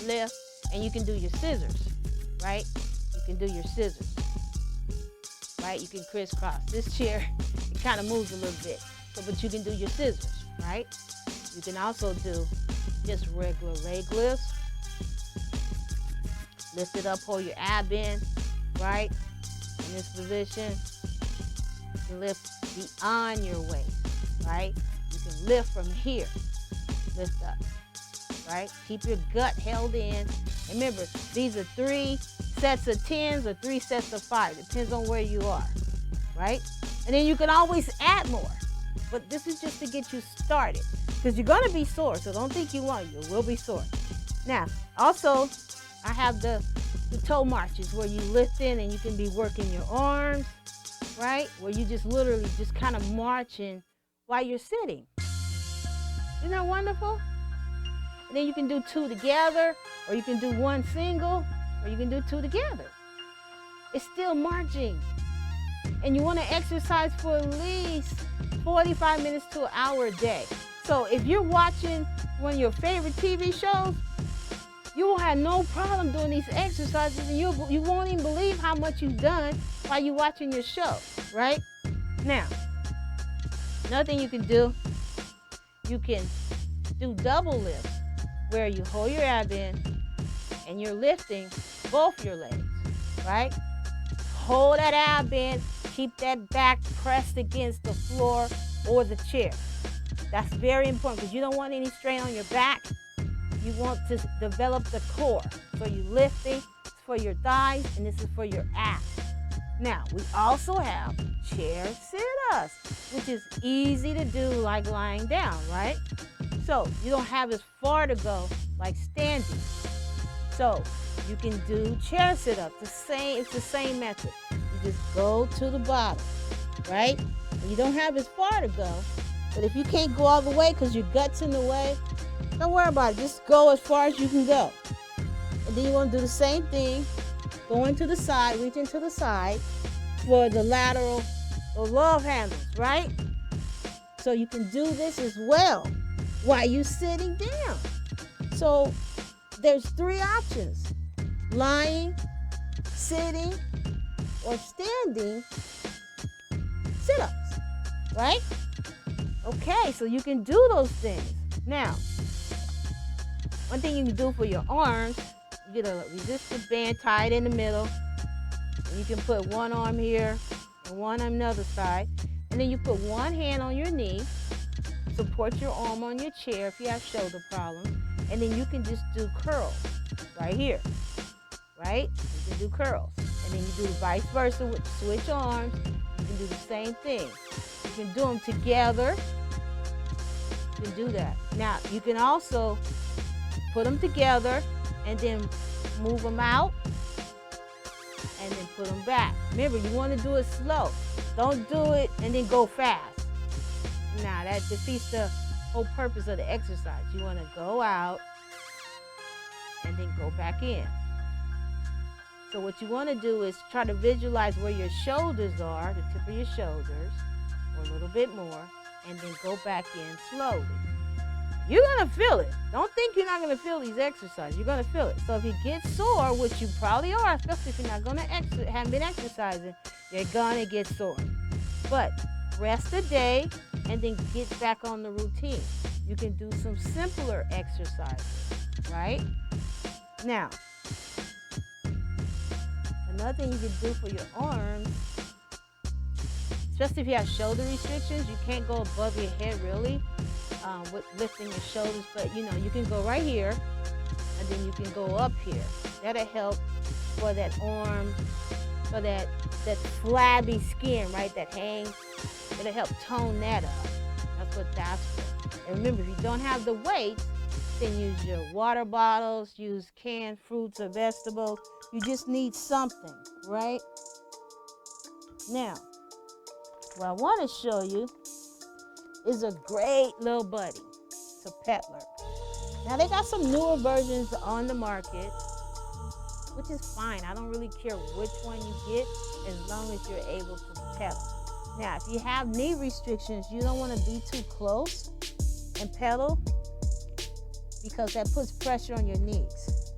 Speaker 1: lift, and you can do your scissors, right? You can do your scissors, right? You can crisscross. This chair, it kind of moves a little bit, but you can do your scissors, right? You can also do just regular leg lifts. Lift it up, hold your ab in, right? In this position. You can lift beyond your waist, right? You can lift from here. Lift up, right? Keep your gut held in. And remember, these are 3 sets of 10s or 3 sets of 5. Depends on where you are, right? And then you can always add more. But this is just to get you started, because you're going to be sore. So don't think you won't. You will be sore. Now, also, I have the toe marches, where you lift in and you can be working your arms, right? Where you just literally just kind of marching while you're sitting. Isn't that wonderful? And then you can do 2 together, or you can do 1 single, or you can do 2 together. It's still marching. And you want to exercise for at least 45 minutes to an hour a day. So if you're watching one of your favorite TV shows, you will have no problem doing these exercises, and you won't even believe how much you've done while you're watching your show, right? Now, another thing you can do, you can do double lifts. where you hold your ab in and you're lifting both your legs, right? Hold that ab in, keep that back pressed against the floor or the chair. That's very important because you don't want any strain on your back. You want to develop the core. So you're lifting for your thighs, and this is for your abs. Now, we also have chair sit-ups, which is easy to do like lying down, right? So you don't have as far to go like standing. So you can do chair sit-ups. It's the same method. You just go to the bottom, right? And you don't have as far to go. But if you can't go all the way because your gut's in the way, don't worry about it. Just go as far as you can go. And then you want to do the same thing. Going to the side, reaching to the side for the lateral or love handles, right? So you can do this as well while you're sitting down. So there's 3 options: lying, sitting, or standing sit-ups, right? Okay, so you can do those things. Now, one thing you can do for your arms, you get a resistant band tied in the middle. And you can put one arm here and one on the other side. And then you put one hand on your knee, support your arm on your chair if you have shoulder problems. And then you can just do curls right here, right? You can do curls. And then you do vice versa with switch arms. You can do the same thing. You can do them together. You can do that. Now, you can also put them together and then move them out and then put them back. Remember, you want to do it slow. Don't do it and then go fast. Now, that defeats the whole purpose of the exercise. You want to go out and then go back in. So what you want to do is try to visualize where your shoulders are, the tip of your shoulders, or a little bit more, and then go back in slowly. You're going to feel it. Don't think you're not going to feel these exercises. You're going to feel it. So if you get sore, which you probably are, especially if you're not going to haven't been exercising, you're going to get sore. But rest a day and then get back on the routine. You can do some simpler exercises, right? Now, another thing you can do for your arms, especially if you have shoulder restrictions, you can't go above your head really with lifting your shoulders, but you can go right here and then you can go up here. That'll help for that arm, for that flabby skin, right, that hangs. It'll help tone that up. That's what that's for. And remember, if you don't have the weights, then use your water bottles, use canned fruits or vegetables. You just need something, right? Now, what I want to show you is a great little buddy. It's a peddler. Now, they got some newer versions on the market, which is fine. I don't really care which one you get as long as you're able to pedal. Now, if you have knee restrictions, you don't want to be too close and pedal because that puts pressure on your knees.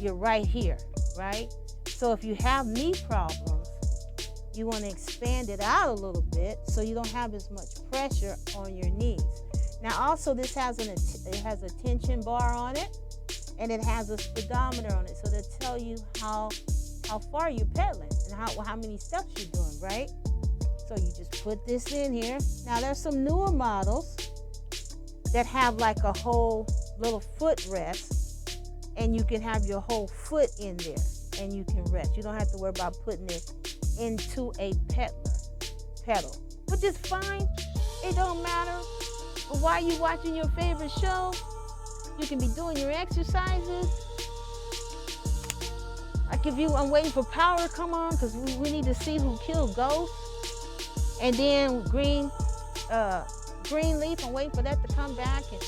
Speaker 1: You're right here, right? So if you have knee problems, you want to expand it out a little bit so you don't have as much pressure on your knees. Now, also, this has it has a tension bar on it, and it has a speedometer on it, so they'll tell you how far you're pedaling and how many steps you're doing, right? So you just put this in here. Now, there's some newer models that have like a whole little footrest, and you can have your whole foot in there, and you can rest. You don't have to worry about putting it into a pedal, which is fine. It don't matter. But while you're watching your favorite show, you can be doing your exercises. Like I'm waiting for Power to come on because we need to see who killed Ghost. And then Greenleaf, I'm waiting for that to come back. And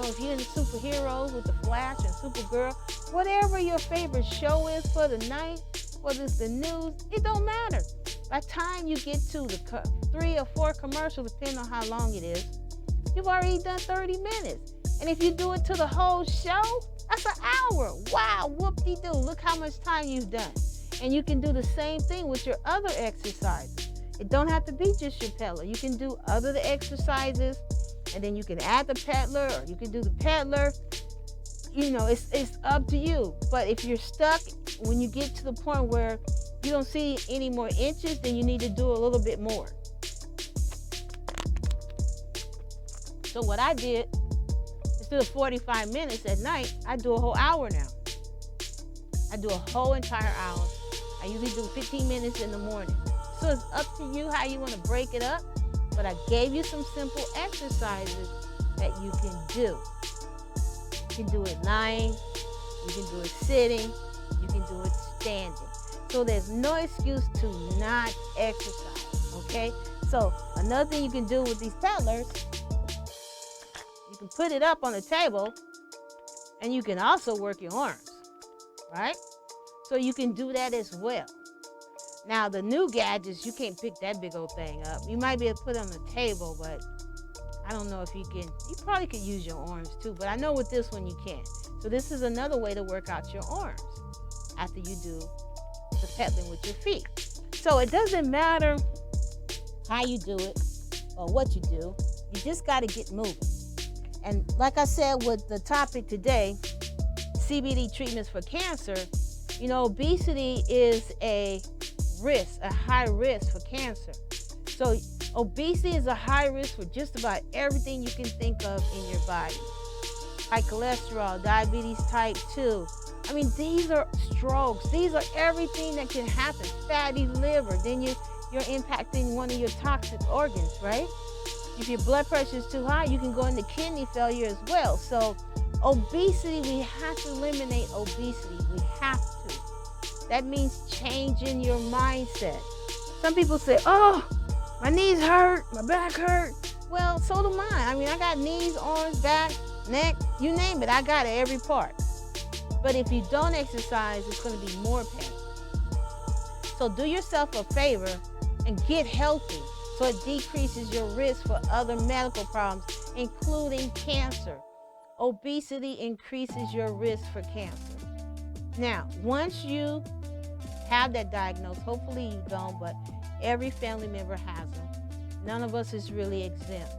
Speaker 1: if you're into superheroes with the Flash and Supergirl, whatever your favorite show is for the night, whether it's the news, it don't matter. By the time you get to the 3 or 4 commercials, depending on how long it is, you've already done 30 minutes. And if you do it to the whole show, that's an hour. Wow, whoop-de-doo. Look how much time you've done. And you can do the same thing with your other exercises. It don't have to be just your pedal. You can do other exercises and then you can add the peddler, or you can do the peddler. You know, it's up to you. But if you're stuck, when you get to the point where you don't see any more inches, then you need to do a little bit more. So what I did, instead of 45 minutes at night, I do a whole hour now. I do a whole entire hour. I usually do 15 minutes in the morning. So it's up to you how you want to break it up. But I gave you some simple exercises that you can do. You can do it lying, you can do it sitting, you can do it standing. So there's no excuse to not exercise, okay? So another thing you can do with these paddlers, you can put it up on the table, and you can also work your arms, right? So you can do that as well. Now the new gadgets, you can't pick that big old thing up. You might be able to put it on the table, but I don't know if you can. You probably could use your arms too, but I know with this one you can. So this is another way to work out your arms after you do the pedaling with your feet. So it doesn't matter how you do it or what you do. You just got to get moving. And like I said with the topic today, CBD treatments for cancer, you know, obesity is a risk, a high risk for cancer. So obesity is a high risk for just about everything you can think of in your body. High cholesterol, diabetes type 2. I mean, these are strokes. These are everything that can happen. Fatty liver. Then you're impacting one of your toxic organs, right? If your blood pressure is too high, you can go into kidney failure as well. So obesity, we have to eliminate obesity. We have to. That means changing your mindset. Some people say, oh, my knees hurt, my back hurt. Well, so do mine. I mean, I got knees, arms, back, neck, you name it. I got it, every part. But if you don't exercise, it's going to be more pain. So do yourself a favor and get healthy so it decreases your risk for other medical problems, including cancer. Obesity increases your risk for cancer. Now, once you have that diagnosis, hopefully you don't, but every family member has them. None of us is really exempt.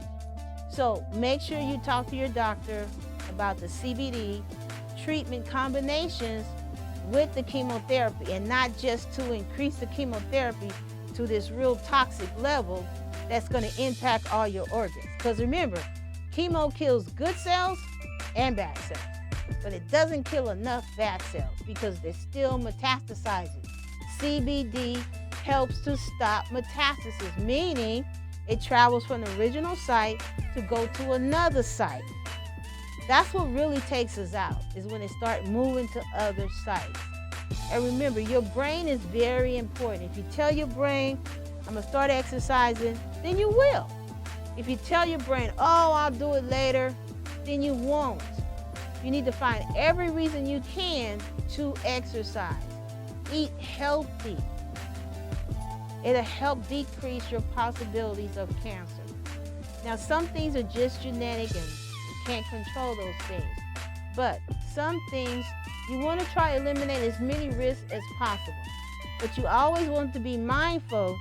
Speaker 1: So make sure you talk to your doctor about the CBD treatment combinations with the chemotherapy, and not just to increase the chemotherapy to this real toxic level that's going to impact all your organs. Because remember, chemo kills good cells and bad cells, but it doesn't kill enough bad cells because they're still metastasizing. CBD helps to stop metastasis, meaning it travels from the original site to go to another site. That's what really takes us out, is when it starts moving to other sites. And remember, your brain is very important. If you tell your brain, I'm going to start exercising, then you will. If you tell your brain, oh, I'll do it later, then you won't. You need to find every reason you can to exercise. Eat healthy. It'll help decrease your possibilities of cancer. Now, some things are just genetic and you can't control those things. But some things, you want to try to eliminate as many risks as possible. But you always want to be mindful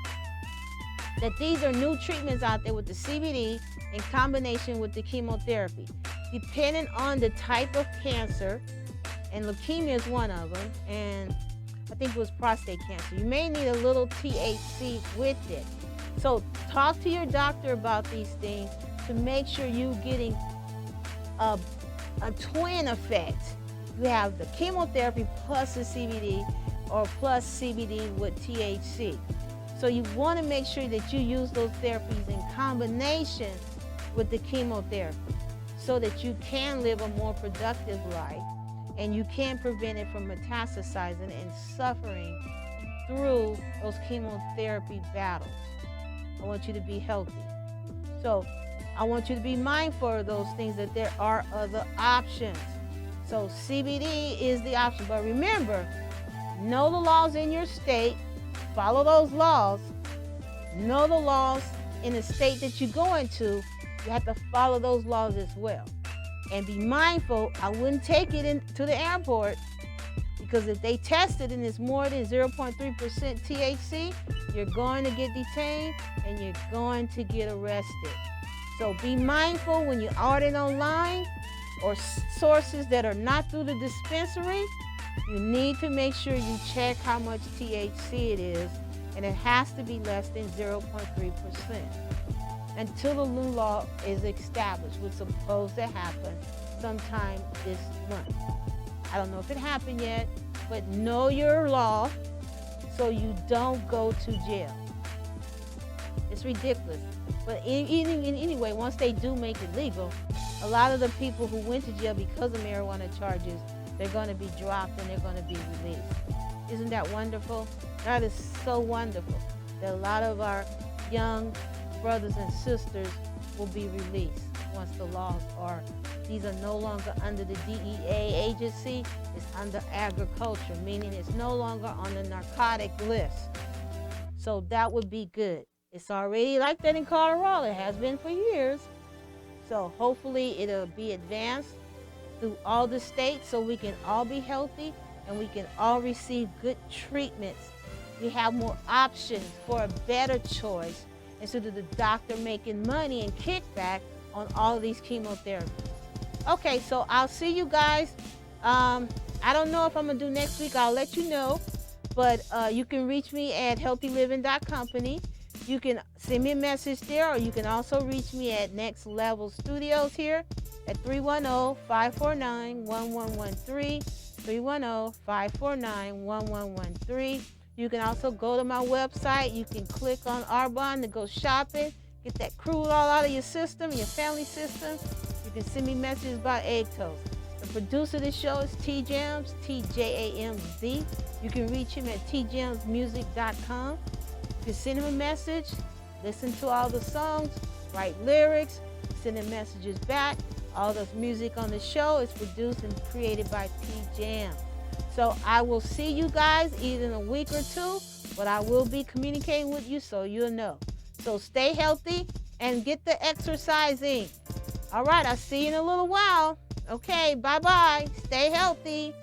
Speaker 1: that these are new treatments out there with the CBD in combination with the chemotherapy. Depending on the type of cancer, and leukemia is one of them, and I think it was prostate cancer, you may need a little THC with it. So talk to your doctor about these things to make sure you're getting a twin effect. You have the chemotherapy plus the CBD, or plus CBD with THC. So you want to make sure that you use those therapies in combination with the chemotherapy so that you can live a more productive life and you can prevent it from metastasizing and suffering through those chemotherapy battles. I want you to be healthy. So I want you to be mindful of those things, that there are other options. So CBD is the option. But remember, know the laws in your state, follow those laws. Know the laws in the state that you're going to. You have to follow those laws as well. And be mindful, I wouldn't take it to the airport, because if they test it and it's more than 0.3% THC, you're going to get detained and you're going to get arrested. So be mindful when you order online or sources that are not through the dispensary. You need to make sure you check how much THC it is, and it has to be less than 0.3% until the new law is established, which is supposed to happen sometime this month. I don't know if it happened yet, but know your law so you don't go to jail. It's ridiculous. But anyway, once they do make it legal, a lot of the people who went to jail because of marijuana charges, they're going to be dropped and they're going to be released. Isn't that wonderful? That is so wonderful that a lot of our young brothers and sisters will be released once the laws are. These are no longer under the DEA agency. It's under agriculture, meaning it's no longer on the narcotic list. So that would be good. It's already like that in Colorado. It has been for years. So hopefully it'll be advanced through all the states so we can all be healthy and we can all receive good treatments. We have more options for a better choice instead of the doctor making money and kickback on all of these chemotherapies. Okay, so I'll see you guys. I don't know if I'm going to do next week. I'll let you know. But you can reach me at healthyliving.company. You can send me a message there, or you can also reach me at Next Level Studios here at 310-549-1113, 310-549-1113. You can also go to my website. You can click on Arbonne to go shopping, get that crude all out of your system, your family system. You can send me messages about egg toast. The producer of this show is T Jams, TJAMZ. You can reach him at tjamsmusic.com. You can send him a message, listen to all the songs, write lyrics, send him messages back. All the music on the show is produced and created by T Jam. So I will see you guys either in a week or two, but I will be communicating with you so you'll know. So stay healthy and get the exercising. All right, I'll see you in a little while. Okay, bye-bye. Stay healthy.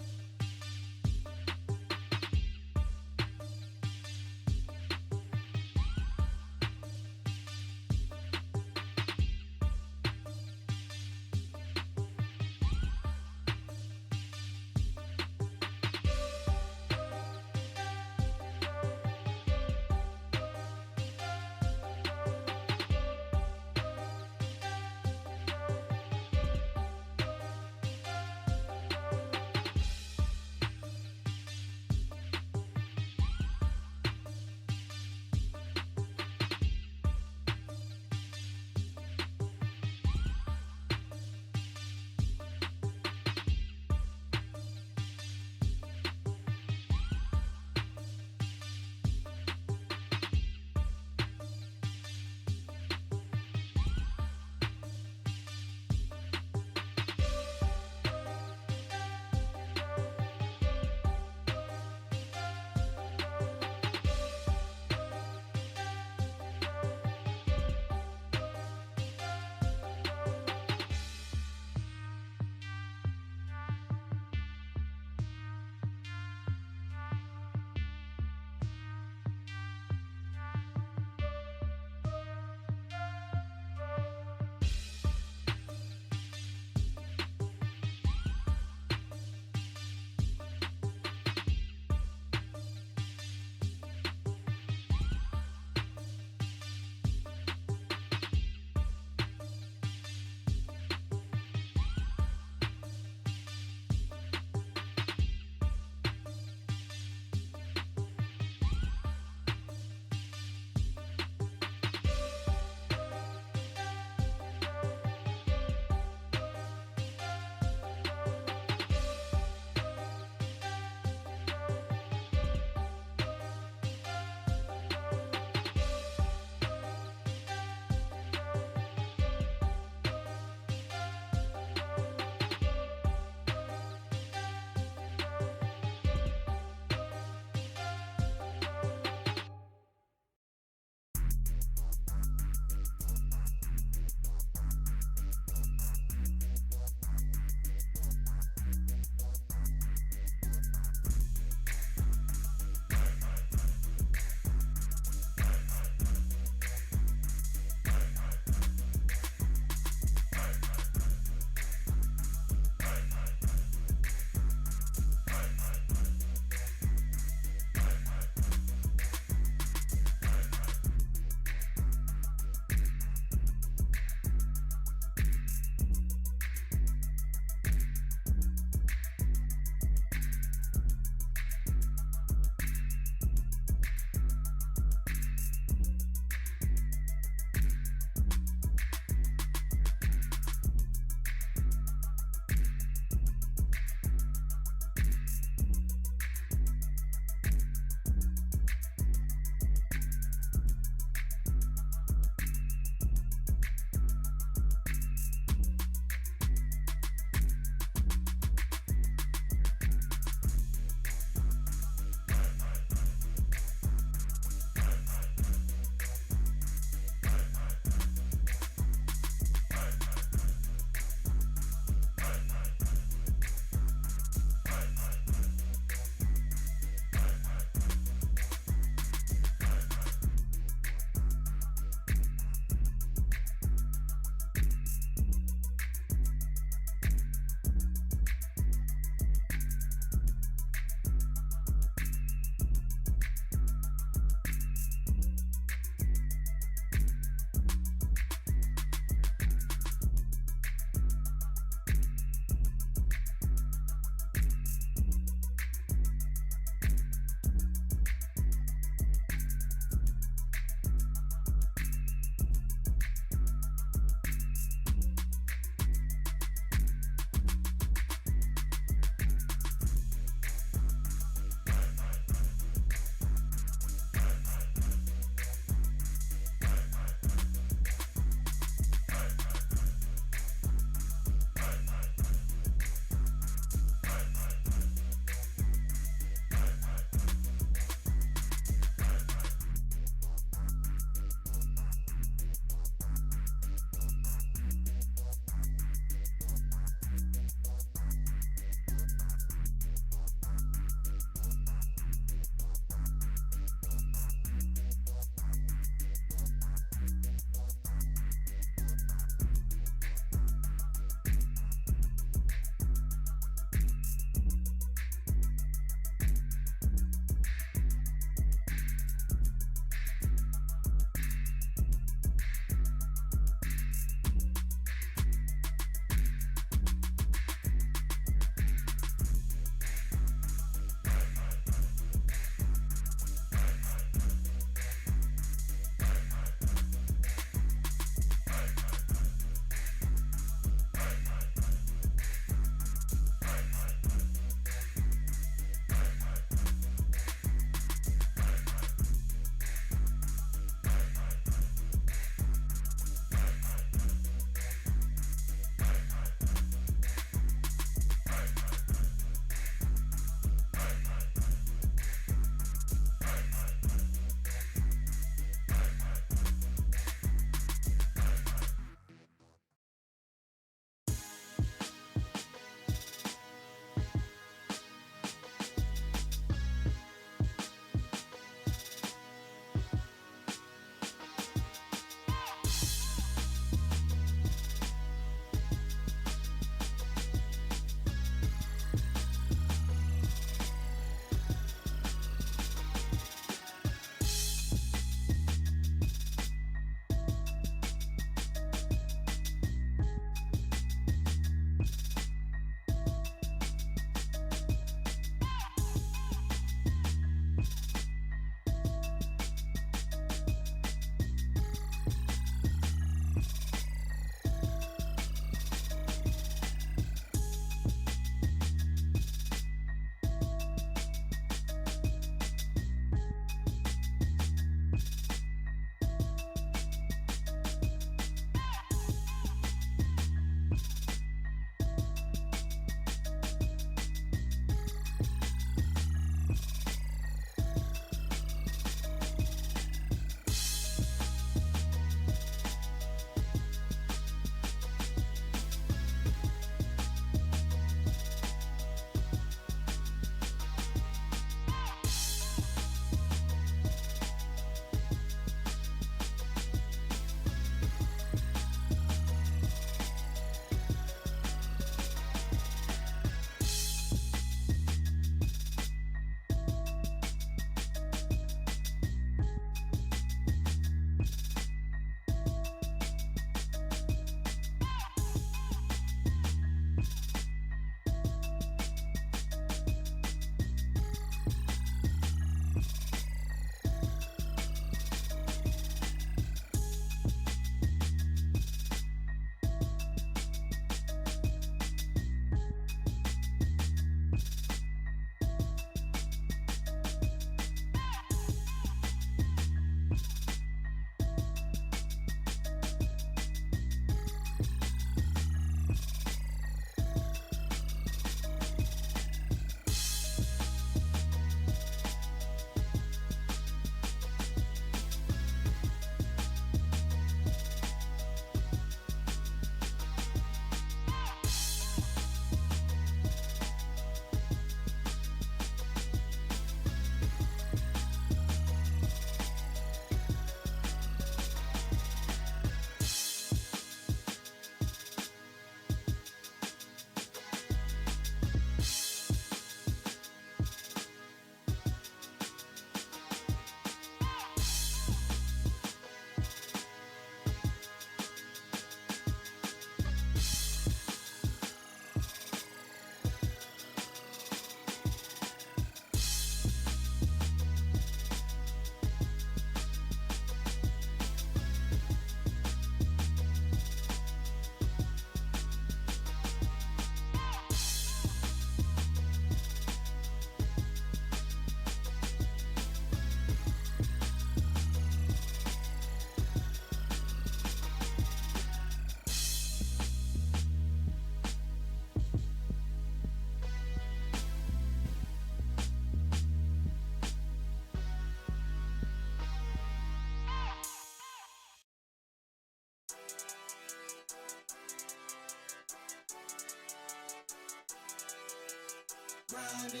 Speaker 2: grinding.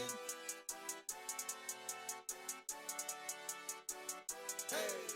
Speaker 2: Hey.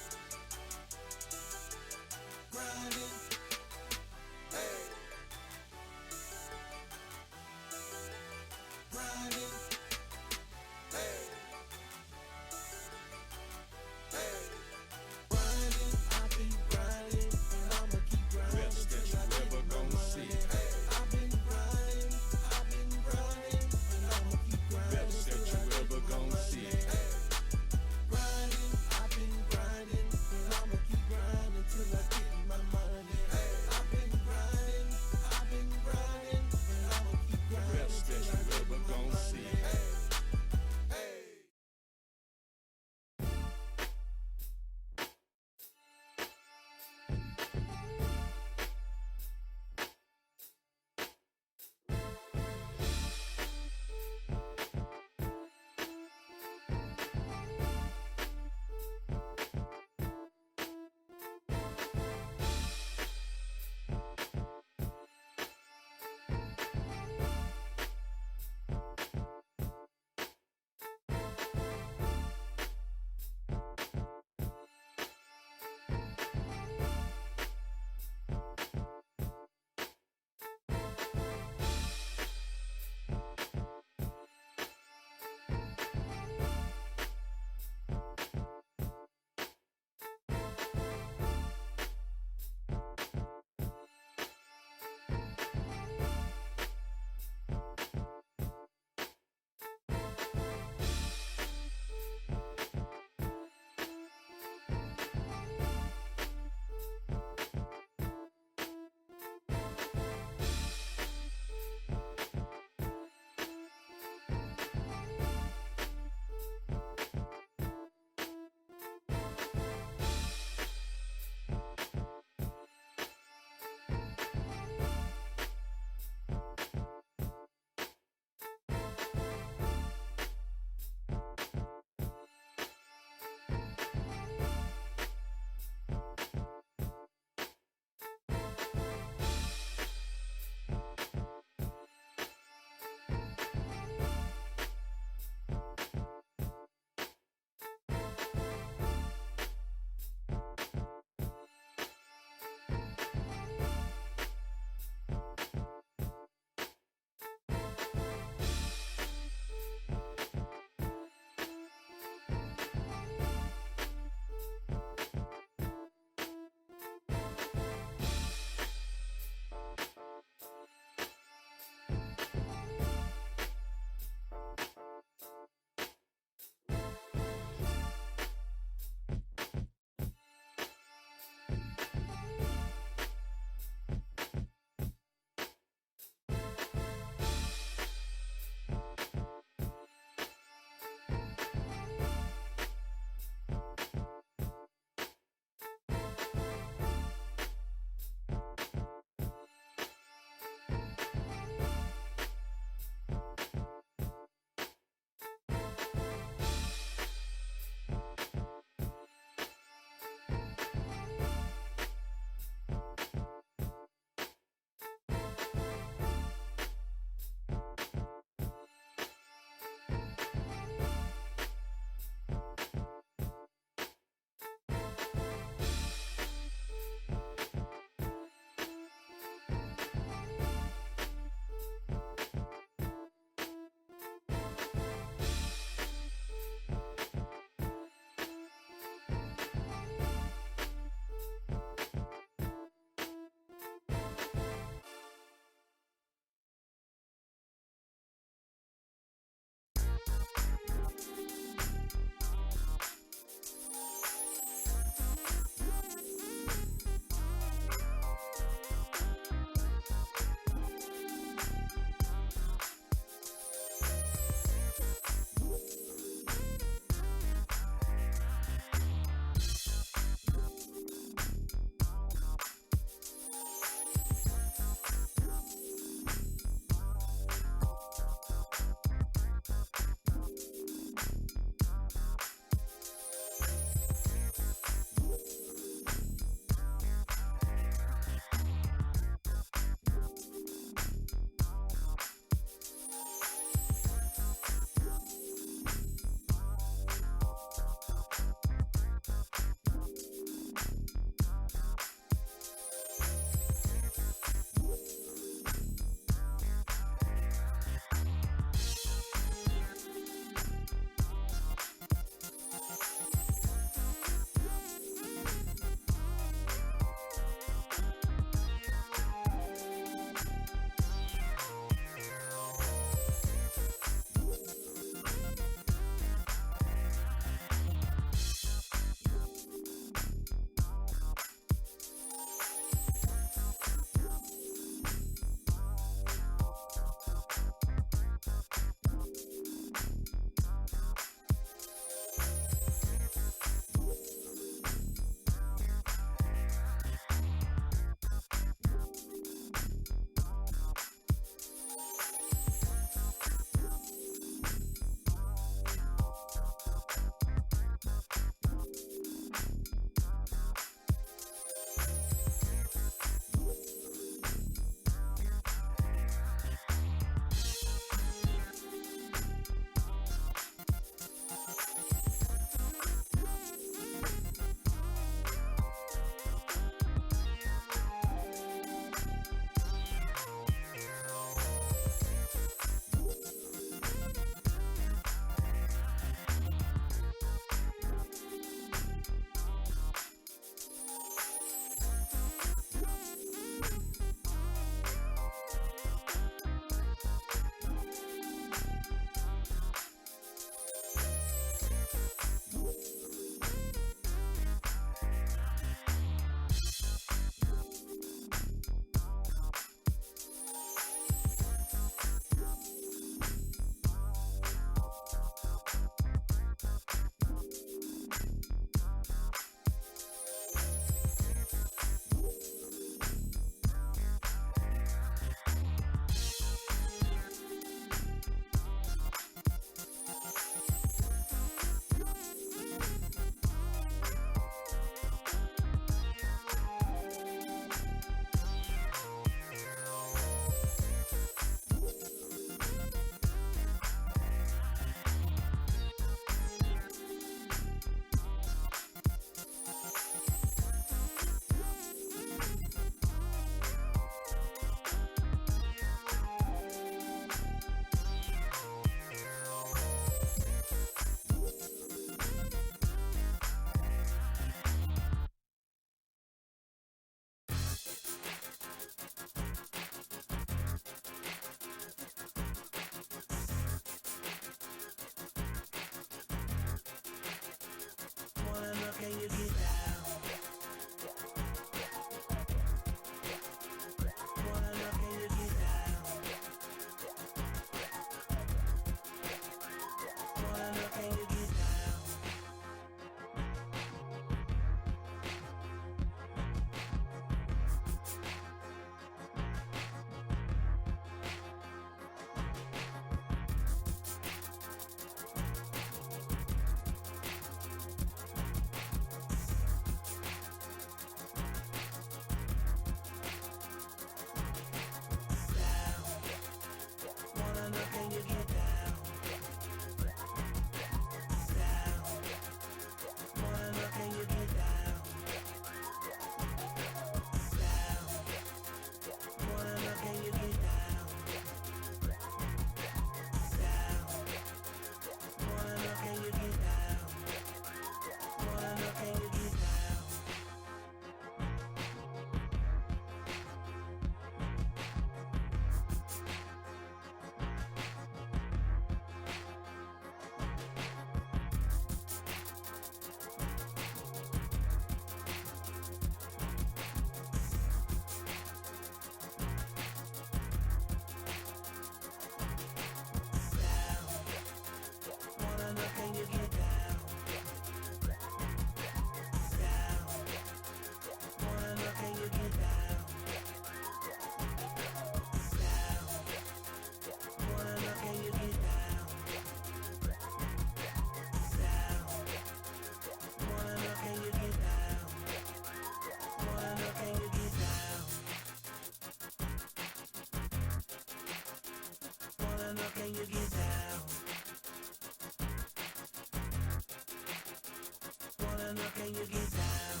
Speaker 2: know, can you get down?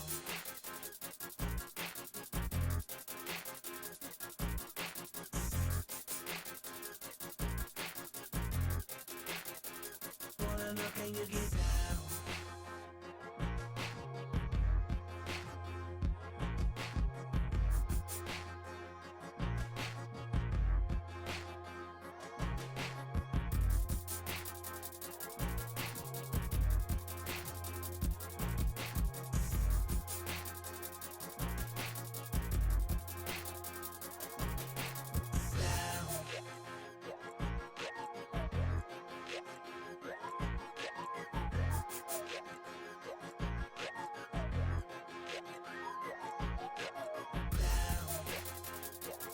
Speaker 2: Wanna know, can you get down?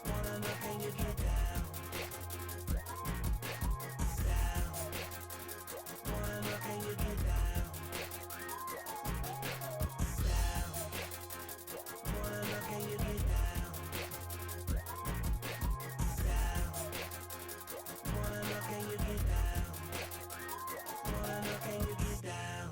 Speaker 2: Wanna know, can you get down? Down. Wanna know, can you get down? Down. Wanna know, can you get down? Down. Wanna know, can you get down? Wanna know, can you get down?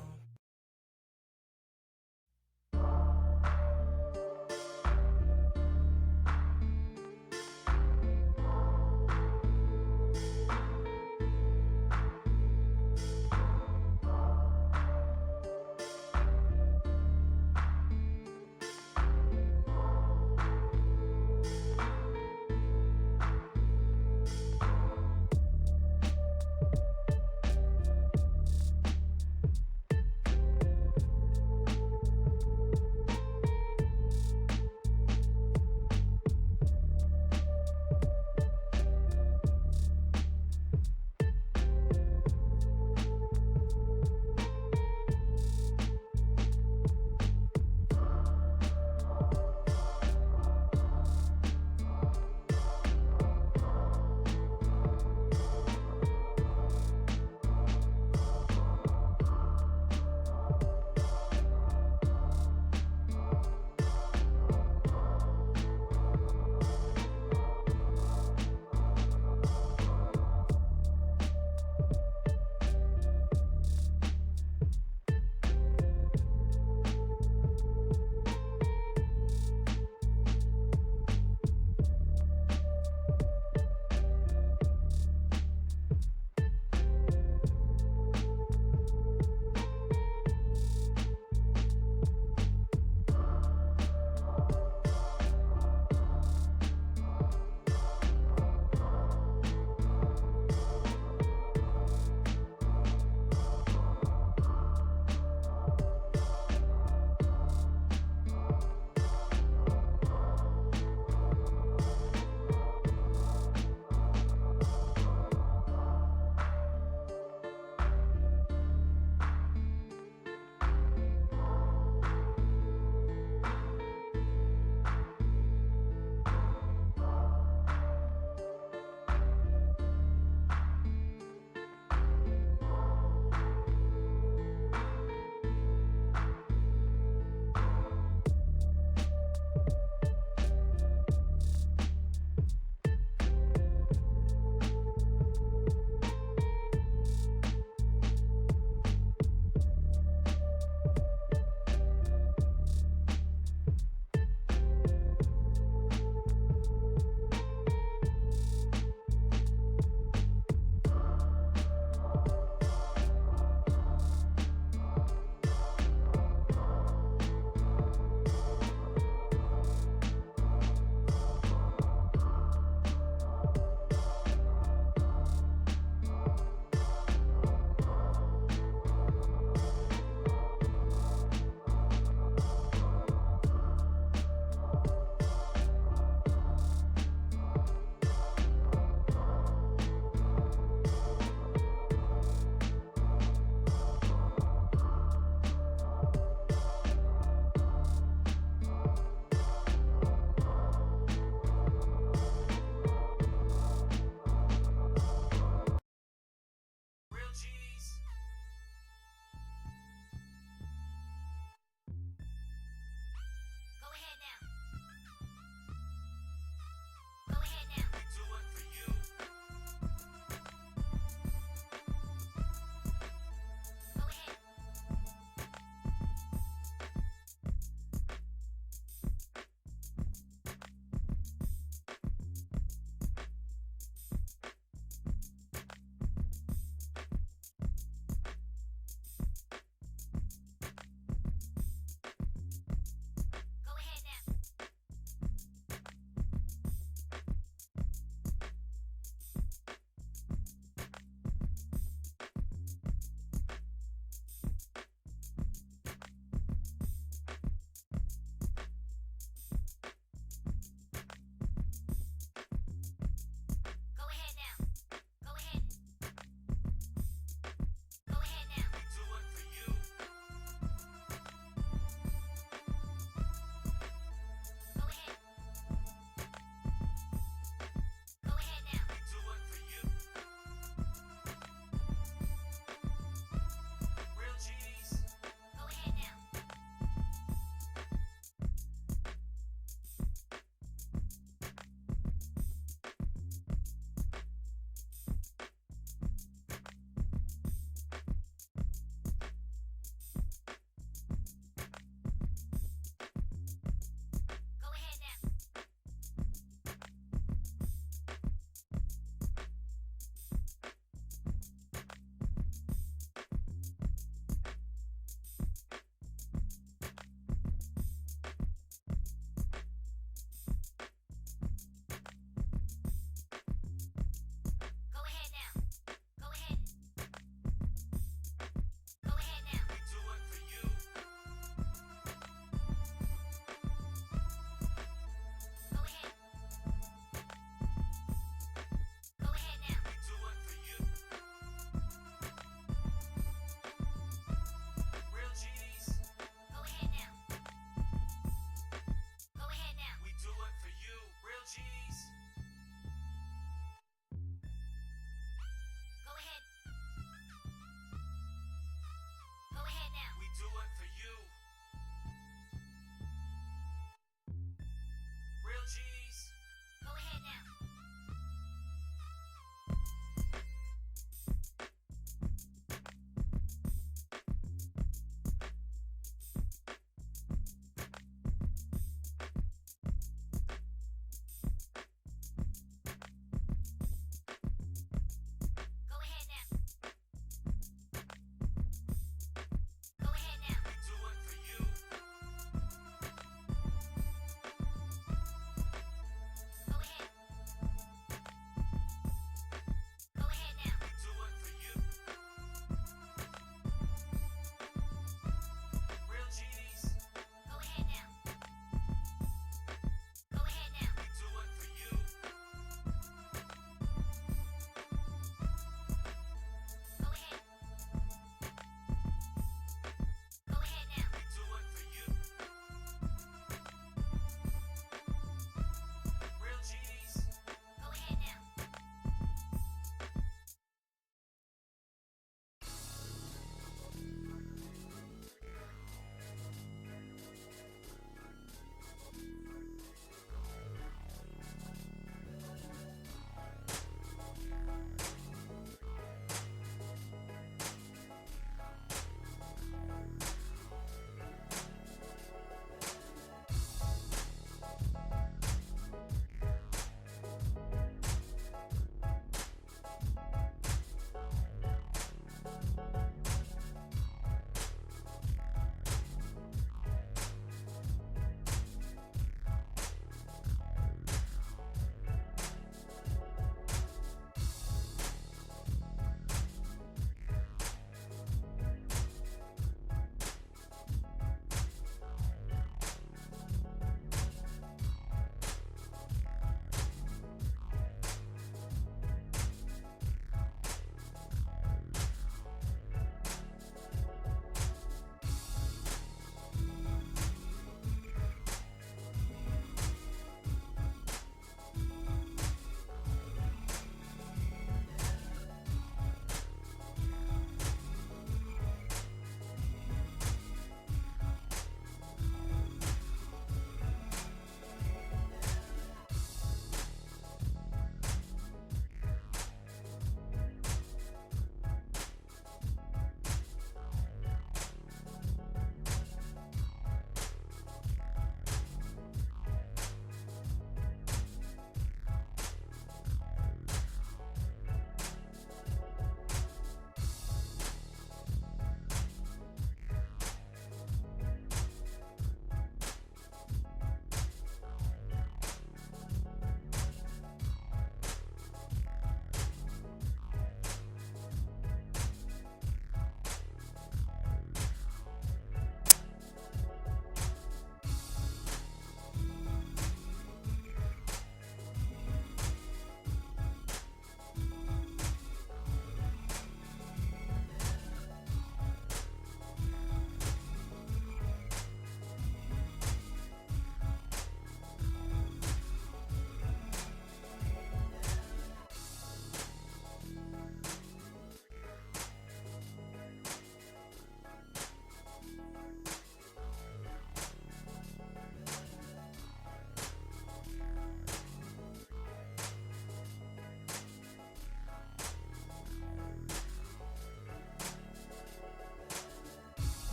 Speaker 2: real G.